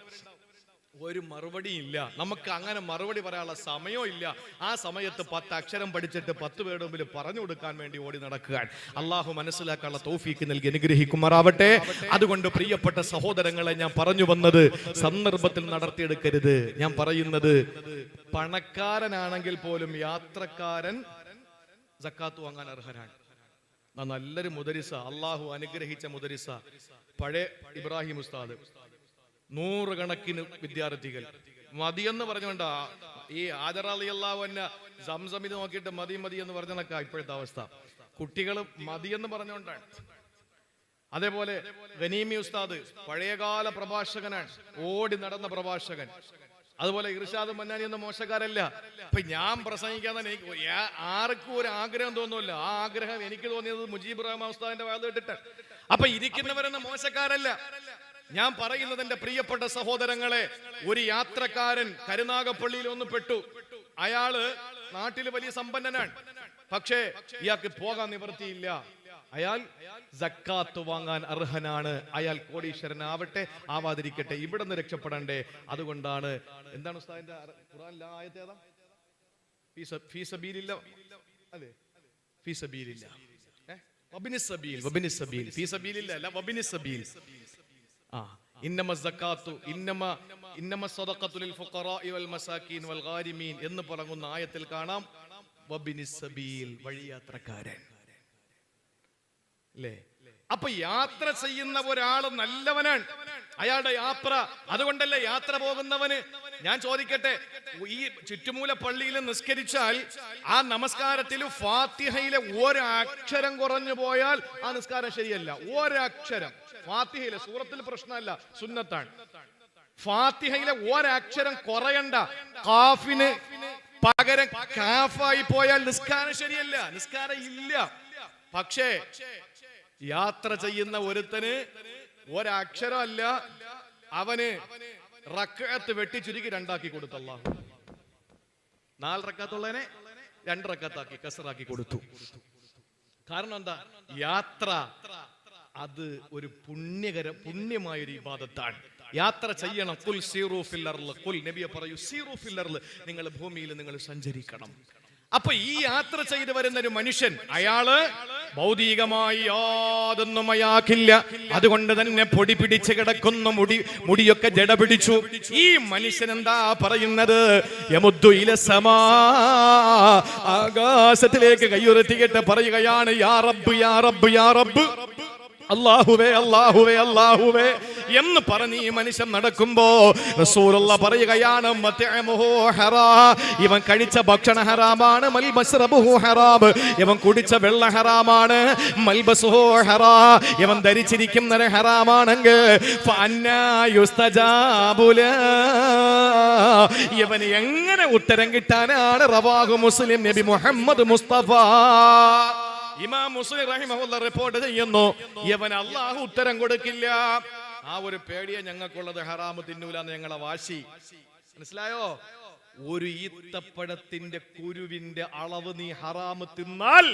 Speaker 1: ഒരു മറുപടി ഇല്ല നമുക്ക്, അങ്ങനെ മറുപടി പറയാനുള്ള സമയവും ഇല്ല. ആ സമയത്ത് 10 അക്ഷരം പഠിച്ചിട്ട് 10 പേരുടെ മുമ്പിൽ പറഞ്ഞു കൊടുക്കാൻ വേണ്ടി ഓടി നടക്കുക. അള്ളാഹു മനസ്സിലാക്കാനുള്ള തൗഫീക്ക് നൽകി അനുഗ്രഹിക്കുമാറാവട്ടെ. അതുകൊണ്ട് പ്രിയപ്പെട്ട സഹോദരങ്ങളെ, ഞാൻ പറഞ്ഞു വന്നത് സന്ദർഭത്തിൽ നടത്തിയെടുക്കരുത്. ഞാൻ പറയുന്നത് പണക്കാരനാണെങ്കിൽ പോലും യാത്രക്കാരൻ സക്കാത്ത് വാങ്ങാൻ അർഹനാണ്. നല്ലൊരു മുദരിസ, അള്ളാഹു അനുഗ്രഹിച്ച മുദരിസ, പഴയ ഇബ്രാഹിം ഉസ്താദ്, 100 കണക്കിന് വിദ്യാർത്ഥികൾ. മതിയെന്ന് പറഞ്ഞുകൊണ്ടാ ഈ ആദർ റളിയല്ലാഹു അൻഹു സംസം ഇത് നോക്കിയിട്ട് മതി എന്ന് പറഞ്ഞതൊക്കെ ഇപ്പോഴത്തെ അവസ്ഥ. കുട്ടികൾ മതിയെന്ന് പറഞ്ഞുകൊണ്ടാണ്. അതേപോലെ ഗനീമി ഉസ്താദ് പഴയകാല പ്രഭാഷകനാണ്, ഓടി നടന്ന പ്രഭാഷകൻ. അതുപോലെ ഇർഷാദ് മന്നാനി എന്ന മോശക്കാരല്ല. ഇപ്പൊ ഞാൻ പ്രസംഗിക്കാൻ തന്നെ ആർക്കും ഒരു ആഗ്രഹം തോന്നുമല്ലോ. ആ ആഗ്രഹം എനിക്ക് തോന്നിയത് മുജീബ് റഹ്മാൻ ഉസ്താദിന്റെ വാദം കേട്ടിട്ട്. അപ്പൊ ഇരിക്കുന്നവരെന്ന മോശക്കാരല്ല. ഞാൻ പറയുന്നത് എന്റെ പ്രിയപ്പെട്ട സഹോദരങ്ങളെ, ഒരു യാത്രക്കാരൻ കരുനാഗപ്പള്ളിയിൽ ഒന്ന് പെട്ടു. അയാള് നാട്ടില് വലിയ സമ്പന്നനാണ്, പക്ഷേ ഇയാൾക്ക് പോകാൻ നിവൃത്തിയില്ല. അയാൾ സക്കാത്ത് വാങ്ങാൻ അർഹനാണ്. അയാൾ കോടീശ്വരനാവട്ടെ ആവാതിരിക്കട്ടെ, ഇവിടെ നിന്ന് രക്ഷപ്പെടണ്ടേ. അതുകൊണ്ടാണ് എന്താണ് ഉസ്താദിന്റെ ഖുർആനിലെ ആയത്ത് ഏതാ? ഫീ സബീലില്ല, അതെ ഫീ സബീലില്ല, വബിനി സബീൽ, വബിനി സബീൽ, ഫീ സബീലില്ല അല്ല, വബിനി സബീൽ. ഇന്നമ സക്കാത്തു ഇന്നമ സദഖത്തു ലിൽ ഫുഖറാഇ വൽ മസാകീൻ വൽ ഗാരിമീൻ എന്ന് പറയുന്ന ആയത്തിൽ കാണാം വബിനി സബീൽ, വഴിയാത്രക്കാരൻ. അപ്പൊ യാത്ര ചെയ്യുന്ന ഒരാള് നല്ലവനാണ്, അയാളുടെ യാത്ര. അതുകൊണ്ടല്ലേ യാത്ര പോകുന്നവന്, ഞാൻ ചോദിക്കട്ടെ, ഈ ചുറ്റുമൂല പള്ളിയിൽ നിസ്കരിച്ചാൽ ആ നമസ്കാരത്തിൽ ഫാത്തിഹയിലെ ഒരക്ഷരം കുറഞ്ഞു പോയാൽ ആ നിസ്കാരം ശരിയല്ല. ഒരക്ഷരം ഫാത്തിഹയിലെ, സൂറത്തിൽ പ്രശ്നമല്ല, സുന്നത്താണ്. ഫാത്തിഹയിലെ ഒരക്ഷരം കുറയണ്ട, കാഫിന് പകരം കാഫായി പോയാൽ നിസ്കാരം ശരിയല്ല, നിസ്കാരം ഇല്ല. പക്ഷേ യാത്ര ചെയ്യുന്ന ഒരുത്തന് ഒരക്ഷരമല്ല, അവന് റക്അത്ത് വെട്ടി ചുരുക്കി 2 ആക്കി കൊടുത്തു അല്ലാഹു. 4 റക്അത്തുള്ളതിനെ 2 റക്അത്താക്കി കസറാക്കി കൊടുത്തു. കാരണം എന്താ? യാത്ര അത് ഒരു പുണ്യമായ ഒരു ഇബാദത്താണ്. യാത്ര ചെയ്യണം. ഖുൽ സീറു ഫിൽ അർള്, ഖുൽ നബിയെ പറയൂ, സീറു ഫിൽ അർള്, നിങ്ങൾ ഭൂമിയിൽ നിങ്ങൾ സഞ്ചരിക്കണം. അപ്പൊ ഈ യാത്ര ചെയ്തു വരുന്ന ഒരു മനുഷ്യൻ, അയാള് ഭൗതികമായി യാതൊന്നും അയാൾക്കില്ല. അതുകൊണ്ട് തന്നെ പൊടി പിടിച്ച് കിടക്കുന്ന മുടിയൊക്കെ ജട പിടിച്ചു. ഈ മനുഷ്യൻ എന്താ പറയുന്നത്? യമുദ്ദു ഇല സമാ, ആകാശത്തിലേക്ക് കൈയുയർത്തിയിട്ട് പറയുകയാണ്, യാ റബ്ബ് യാ റബ്ബ് യാ റബ്ബ്, അല്ലാഹുവേ അല്ലാഹുവേ അല്ലാഹുവേ, എന്ന് പറഞ്ഞ് ഈ മനുഷ്യൻ നടക്കുമ്പോ റസൂലുള്ളാഹി പറയുകയാണ് മത്അമുഹു ഹറാ, ഇവൻ കഴിച്ച ഭക്ഷണ ഹറാമാണ്, മൽബസ്റബുഹു ഹറാം, ഇവൻ കുടിച്ച വെള്ള ഹറാമാണ്, മൽബസുഹു ഹറാ, ഇവൻ ധരിച്ചിരിക്കുന്നത് ഹറാമാണെങ്കിൽ ഫഅന്നാ യുസ്തജാബു ല, ഇവൻ എങ്ങനെ ഉത്തരം കിട്ടാനാണ്? റവാഹു മുസ്ലിം, നബി മുഹമ്മദ് മുസ്തഫ ഇമാം മുസ്ലിം റഹിമഹുല്ലാഹ് റിപ്പോർട്ട് ചെയ്യുന്നു, ഇവൻ അല്ലാഹു ഉത്തരം കൊടുക്കില്ല. ആ ഒരു പേടിയെ ഞങ്ങൾക്കുള്ളത്, ഹറാമ് തിന്നൂലെന്ന് ഞങ്ങളെ വാശി. മനസ്സിലായോ? ഒരു ഈത്തപ്പഴത്തിന്റെ കുരുവിന്റെ അളവ് നീ ഹറാമ് തിന്നാൽ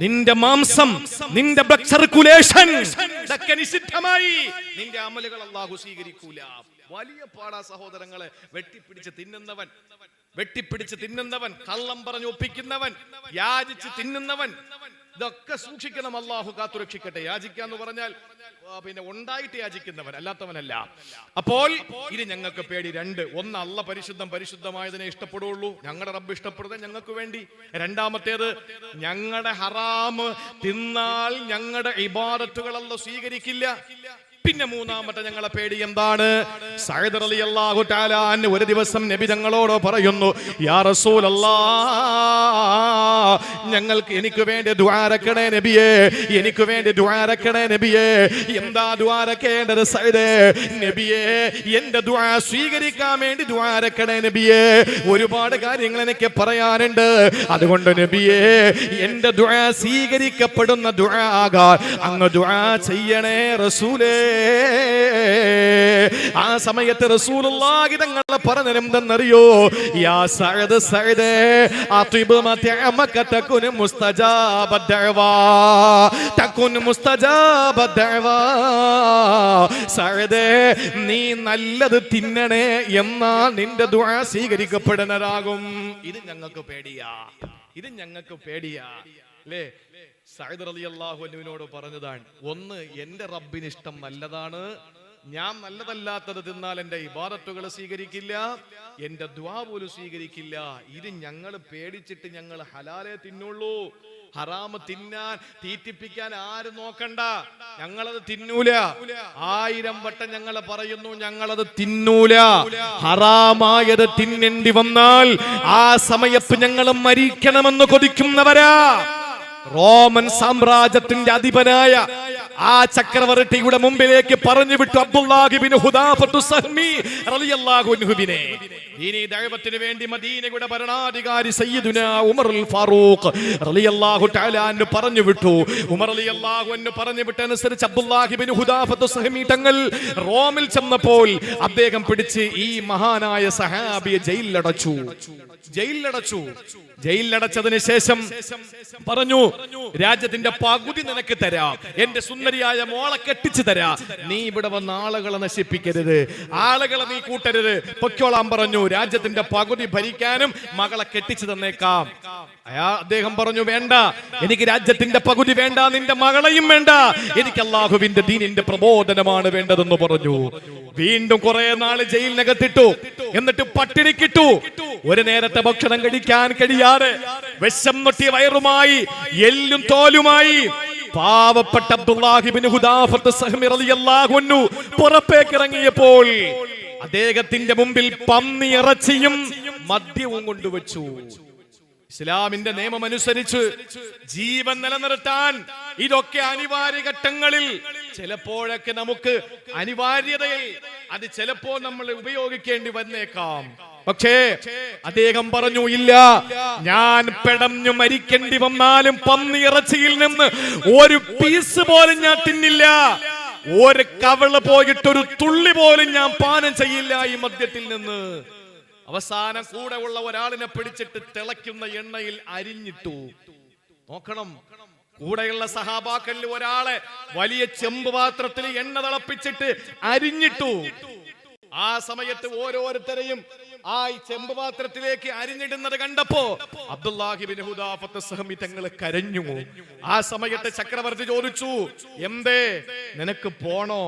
Speaker 1: നിന്റെ മാംസം, നിന്റെ ബ്ലഡ് സർക്കുലേഷൻ ഇതൊക്കെ നിഷിദ്ധമായി. നിന്റെ അമലുകൾ അല്ലാഹു സ്വീകരിക്കൂല. വലിയ പാടാ സഹോദരങ്ങളെ. വെട്ടിപ്പിടിച്ച് തിന്നുന്നവൻ, കള്ളം പറഞ്ഞ് ഒപ്പിക്കുന്നവൻ, യാചിച്ച് തിന്നുന്നവൻ, ഇതൊക്കെ സൂക്ഷിക്കണം. അല്ലാഹു കാത്തുരക്ഷിക്കട്ടെ. യാചിക്കാന്ന് പറഞ്ഞാൽ പിന്നെ ഉണ്ടായിട്ട് യാചിക്കുന്നവൻ, അല്ലാത്തവനല്ല. അപ്പോൾ ഇത് ഞങ്ങൾക്ക് പേടി. രണ്ട്, ഒന്ന്, അല്ലാഹ് പരിശുദ്ധമായതിനെ ഇഷ്ടപ്പെടുള്ളൂ. ഞങ്ങളുടെ റബ്ബ് ഇഷ്ടപ്പെടുന്നത് ഞങ്ങൾക്ക് വേണ്ടി. രണ്ടാമത്തേത്, ഞങ്ങളുടെ ഹറാമ് തിന്നാൽ ഞങ്ങളുടെ ഇബാദത്തുകൾ അല്ലാഹ് സ്വീകരിക്കില്ല. പിന്നെ മൂന്നാമത്തെ ഞങ്ങളെ പേടി എന്താണ്? സഅദ് റളിയല്ലാഹു തആല അൻഹു ഒരു ദിവസം നബി തങ്ങളോട് പറയുന്നു, യാ റസൂലല്ലാഹ്, എനിക്ക് വേണ്ടി ദുആ രക്കണേ നബിയേ, എനിക്ക് വേണ്ടി ദുആ രക്കണേ നബിയേ. എന്താ ദുആ രക്കേണ്ടത് സഅദേ? നബിയേ, എന്റെ ദുആ സ്വീകരിക്കാൻ വേണ്ടി ദുആ രക്കണേ നബിയേ. ഒരുപാട് കാര്യങ്ങൾ എനിക്ക് പറയാനുണ്ട്. അതുകൊണ്ട് നബിയേ, എന്റെ ദുആ സ്വീകരിക്കപ്പെടുന്ന ദുആ ആകാൻ അങ്ങ് ദുആ ചെയ്യണേ റസൂലേ. ആ സമയത്ത് റസൂലുള്ളാഹി തങ്ങൾ പറഞ്ഞെന്തെന്നറിയോ? യാ സഅദ്, സഅദേ, അത്ഇബ് മത്അമക തകുൻ മുസ്തജാബ ദഅവാ, തകുൻ മുസ്തജാബ ദഅവാ. സഅദേ, നീ നല്ലത് തിന്നണേ, എന്നാൽ നിന്റെ ദുആ സ്വീകരിക്കപ്പെടുന്നതാകും. ഇത് ഞങ്ങൾക്ക് പേടിയാ, അല്ലേ? സഅദ് റളിയല്ലാഹു അൻഹുവിനോട് പറഞ്ഞതാണ്, ഒന്ന്, എന്റെ റബ്ബിന് ഇഷ്ടം നല്ലതാണ്, ഞാൻ നല്ലതല്ലാത്തത് തിന്നാൽ എന്റെ ഇബാദത്തുകൾ സ്വീകരിക്കില്ല, എന്റെ ദുആ പോലും സ്വീകരിക്കില്ല. ഇത് ഞങ്ങൾ പേടിച്ചിട്ട് ഞങ്ങൾ ഹലാലേ തിന്നുള്ളൂ. ഹറാമ് തിന്നാൻ, തീറ്റിപ്പിക്കാൻ ആരും നോക്കണ്ട. ഞങ്ങളത് തിന്നൂല. 1000 വട്ടം ഞങ്ങൾ പറയുന്നു, ഞങ്ങളത് തിന്നൂല. ഹറാമായത് തിന്നേണ്ടി വന്നാൽ ആ സമയത്ത് ഞങ്ങൾ മരിക്കണമെന്ന് കൊതിക്കുന്നവരാ. റോമൻ സാമ്രാജ്യത്തിന്റെ അധിപനായ ആ ചക്രവർത്തിയുടെ മുമ്പിലേക്ക് പറഞ്ഞു വിട്ടു അബ്ദുല്ലാഹി ബിൻ ഹുദാഫത്തു സഹ്മി റളിയല്ലാഹു അൻഹുവിനെ. ദീനീ ദഅവത്തിന് വേണ്ടി മദീനയുടെ ഭരണാധികാരി സയ്യിദുനാ ഉമറുൽ ഫാറൂഖ് റളിയല്ലാഹു തആല അൻഹു പറഞ്ഞു വിട്ടു. ഉമർ റളിയല്ലാഹു അൻഹു പറഞ്ഞു വിട്ടനുസരിച്ച് അബ്ദുല്ലാഹി ബിൻ ഹുദാഫത്തു സഹ്മി തങ്ങൾ റോമിൽ ചെന്നപ്പോൾ അദ്ദേഹം പിടിച്ച് ഈ മഹാനായ സഹാബിയെ ജയിലിലടച്ചതിന് ശേഷം പറഞ്ഞു, രാജ്യത്തിന്റെ പകുതി നിനക്ക് തരാം, എന്റെ സുന്ദരിയായ മോളെ കെട്ടിച്ചു തരാം, നീ ഇവിടെ വന്ന ആളുകളെ നശിപ്പിക്കരുത്, ആളുകളെ നീ കൂട്ടരുത്, പൊക്കോളാൻ പറഞ്ഞു. രാജ്യത്തിന്റെ പകുതി ഭരിക്കാനും മകളെ കെട്ടിച്ചു തന്നേക്കാം. അദ്ദേഹം പറഞ്ഞു, വേണ്ട, എനിക്ക് രാജ്യത്തിന്റെ പകുതി വേണ്ട, നിന്റെ മകളെയും വേണ്ട, എനിക്ക് അല്ലാഹുവിന്റെ ദീനിന്റെ പ്രബോധനമാണ് വേണ്ടതെന്ന് പറഞ്ഞു. വീണ്ടും കുറെ നാള് ജയിലിനകത്തിട്ടു. എന്നിട്ട് പട്ടിണിക്കിട്ടു. ഒരു നേരത്തെ ഭക്ഷണം കഴിക്കാൻ കഴിയാതെ വിശം നൊട്ടിയ വയറുമായി, എല്ലും തോലുമായി പാവപ്പെട്ട അബ്ദുല്ലാഹി ബിൻ ഹുദാഫത്ത് സഹ്മി റളിയല്ലാഹു അൻഹു പുറത്തേക്ക് ഇറങ്ങിയപ്പോൾ അദ്ദേഹത്തിന്റെ മുമ്പിൽ പന്നിയിറച്ചിയും മദ്യവും കൊണ്ടുവച്ചു. ഇസ്ലാമിന്റെ നിയമം അനുസരിച്ച് ജീവൻ നിലനിർത്താൻ ഇതൊക്കെ അനിവാര്യ ഘട്ടങ്ങളിൽ ചിലപ്പോഴൊക്കെ നമുക്ക് അനിവാര്യതയിൽ അത് ചിലപ്പോൾ നമ്മൾ ഉപയോഗിക്കേണ്ടി വന്നേക്കാം. പക്ഷേ അദ്ദേഹം പറഞ്ഞു, ഇല്ല, ഞാൻ പെടഞ്ഞു മരിക്കേണ്ടി വന്നാലും പന്നിയിറച്ചിയിൽ നിന്ന് ഒരു പീസ് പോലും ഞാൻ തിന്നില്ല, ഒരു കവിള് പോയിട്ട് ഒരു തുള്ളി പോലും ഞാൻ പാനം ചെയ്യില്ല ഈ മദ്യത്തിൽ നിന്ന്. അവസാനം കൂടെ ഉള്ള ഒരാളിനെ പിടിച്ചിട്ട് തിളയ്ക്കുന്ന എണ്ണയിൽ അരിഞ്ഞിട്ടു. നോക്കണം, കൂടെയുള്ള സഹാബാക്കളിൽ ഒരാളെ വലിയ ചെമ്പ് പാത്രത്തിൽ എണ്ണ തിളപ്പിച്ചിട്ട് അരിഞ്ഞിട്ടു. ആ സമയത്ത് ഓരോരുത്തരെയും ആ ചെമ്പ് പാത്രത്തിലേക്ക് അരിഞ്ഞിടുന്നത് കണ്ടപ്പോ അബ്ദുല്ലാഹി ബിൻ ഹുദാഫത്ത് സഹ്മി തങ്ങൾ കരഞ്ഞു. ആ സമയത്ത് ചക്രവർത്തി ചോദിച്ചു, എന്തേ, നിനക്ക് പോണോ?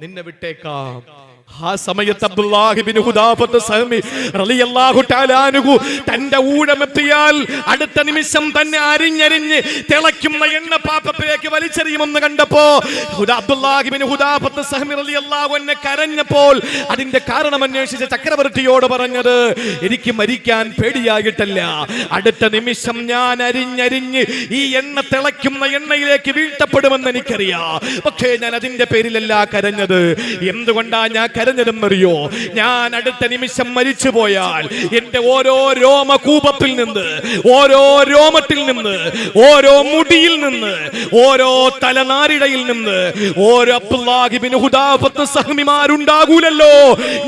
Speaker 1: നിന്നെ വിട്ടേക്കാം. ആ സമയത്ത് അബ്ദുല്ലാഹി ഇബ്നു ഹുദാഫത്ത് സഹമി റളിയല്ലാഹു തആല അൻഹു തന്റെ ഊഴമെത്തിയാൽ അടുത്ത നിമിഷം തന്നെ അരിഞ്ഞരിഞ്ഞ് തിളയ്ക്കുന്ന എണ്ണ പാത്രത്തിലേക്ക് വലിച്ചെറിയുമെന്ന് കണ്ടപ്പോ അബ്ദുല്ലാഹി ഇബ്നു ഹുദാഫത്ത് സഹമി റളിയല്ലാഹു അൻഹു കരഞ്ഞപ്പോൾ അതിന്റെ കാരണം അന്വേഷിച്ച ചക്രവർത്തിയോട് പറഞ്ഞത്, എനിക്ക് മരിക്കാൻ പേടിയായിട്ടല്ല, അടുത്ത നിമിഷം ഞാൻ അരിഞ്ഞരിഞ്ഞ് ഈ എണ്ണ തിളയ്ക്കുന്ന എണ്ണയിലേക്ക് വീഴ്ത്തപ്പെടുമെന്ന് എനിക്കറിയാം. പക്ഷേ ഞാൻ അതിന്റെ പേരിലല്ല കരഞ്ഞത്. എന്തുകൊണ്ടാ ഞാൻ കരഞ്ഞതെന്നറിയോ? ഞാൻ അടുത്ത നിമിഷം മരിച്ചു പോയാൽ എന്റെ ഓരോ രോമകൂപത്തിൽ നിന്ന്, ഓരോ രോമത്തിൽ നിന്ന്, ഓരോ മുടിയിൽ നിന്ന്, ഓരോ തലനാരിടയിൽ നിന്ന് ഓരോ അബ്ദുല്ലാഹി ഇബ്നു ഹുദാഫത്ത് സഹമിമാരുണ്ടാകൂലല്ലോ.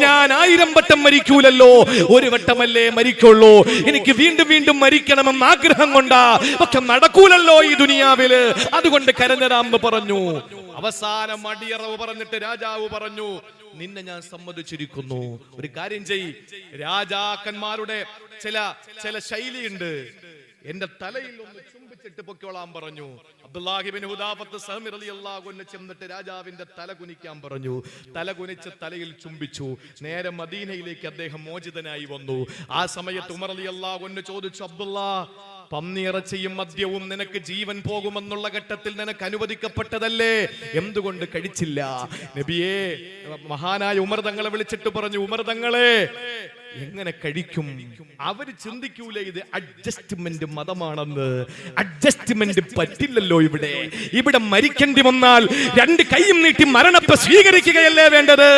Speaker 1: ഞാൻ 1000 വട്ടം മരിക്കൂലല്ലോ, ഒരു വട്ടമല്ലേ മരിക്കുള്ളൂ. എനിക്ക് വീണ്ടും വീണ്ടും മരിക്കണമെന്ന് ആഗ്രഹം കൊണ്ടാ, പക്ഷെ നടക്കൂലല്ലോ ഈ ദുനിയാവില്. അതുകൊണ്ട് കരഞ്ഞതാന്ന് പറഞ്ഞു. അവസാനം അടിയറവ് പറഞ്ഞിട്ട് രാജാവ് പറഞ്ഞു, നിന്നെ ഞാൻ സമ്മതിച്ചിരിക്കുന്നു. ഒരു കാര്യം ചെയ്യ്, രാജാക്കന്മാരുടെ ചില ശൈലിയുണ്ട്, എന്റെ തലയിൽ ഒന്ന് ചുംബിച്ചിട്ട് പൊക്കോളാൻ പറഞ്ഞു. അബ്ദുല്ലാഹി ഇബ്നു ഹുദാഫത്ത് സഹമി റളിയല്ലാഹു അൻഹു ചെന്നിട്ട് രാജാവിന്റെ തല കുനിക്കാൻ പറഞ്ഞു. തല കുനിച്ച് തലയിൽ ചുംബിച്ചു. നേരെ മദീനയിലേക്ക് അദ്ദേഹം മോചിതനായി വന്നു. ആ സമയത്ത് ഉമർ റളിയല്ലാഹു അൻഹു ചോദിച്ചു, അബ്ദുല്ലാ, പന്നിയിറച്ചിയും മദ്യവും നിനക്ക് ജീവൻ പോകുമെന്നുള്ള ഘട്ടത്തിൽ നിനക്ക് അനുവദിക്കപ്പെട്ടതല്ലേ, എന്തുകൊണ്ട് കഴിച്ചില്ല? നബിയേ, മഹാനായ ഉമർ തങ്ങളെ വിളിച്ചിട്ട് പറഞ്ഞു, ഉമർ തങ്ങളെ എങ്ങനെ കഴിക്കും? അവര് ചിന്തിക്കൂലേ ഇത് അഡ്ജസ്റ്റ്മെന്റ് മതമാണെന്ന്? അഡ്ജസ്റ്റ്മെന്റ് പറ്റില്ലല്ലോ. ഇവിടെ മരിക്കേണ്ടി വന്നാൽ 2 കൈയും നീട്ടി മരണത്തെ സ്വീകരിക്കുകയല്ലേ വേണ്ടത്?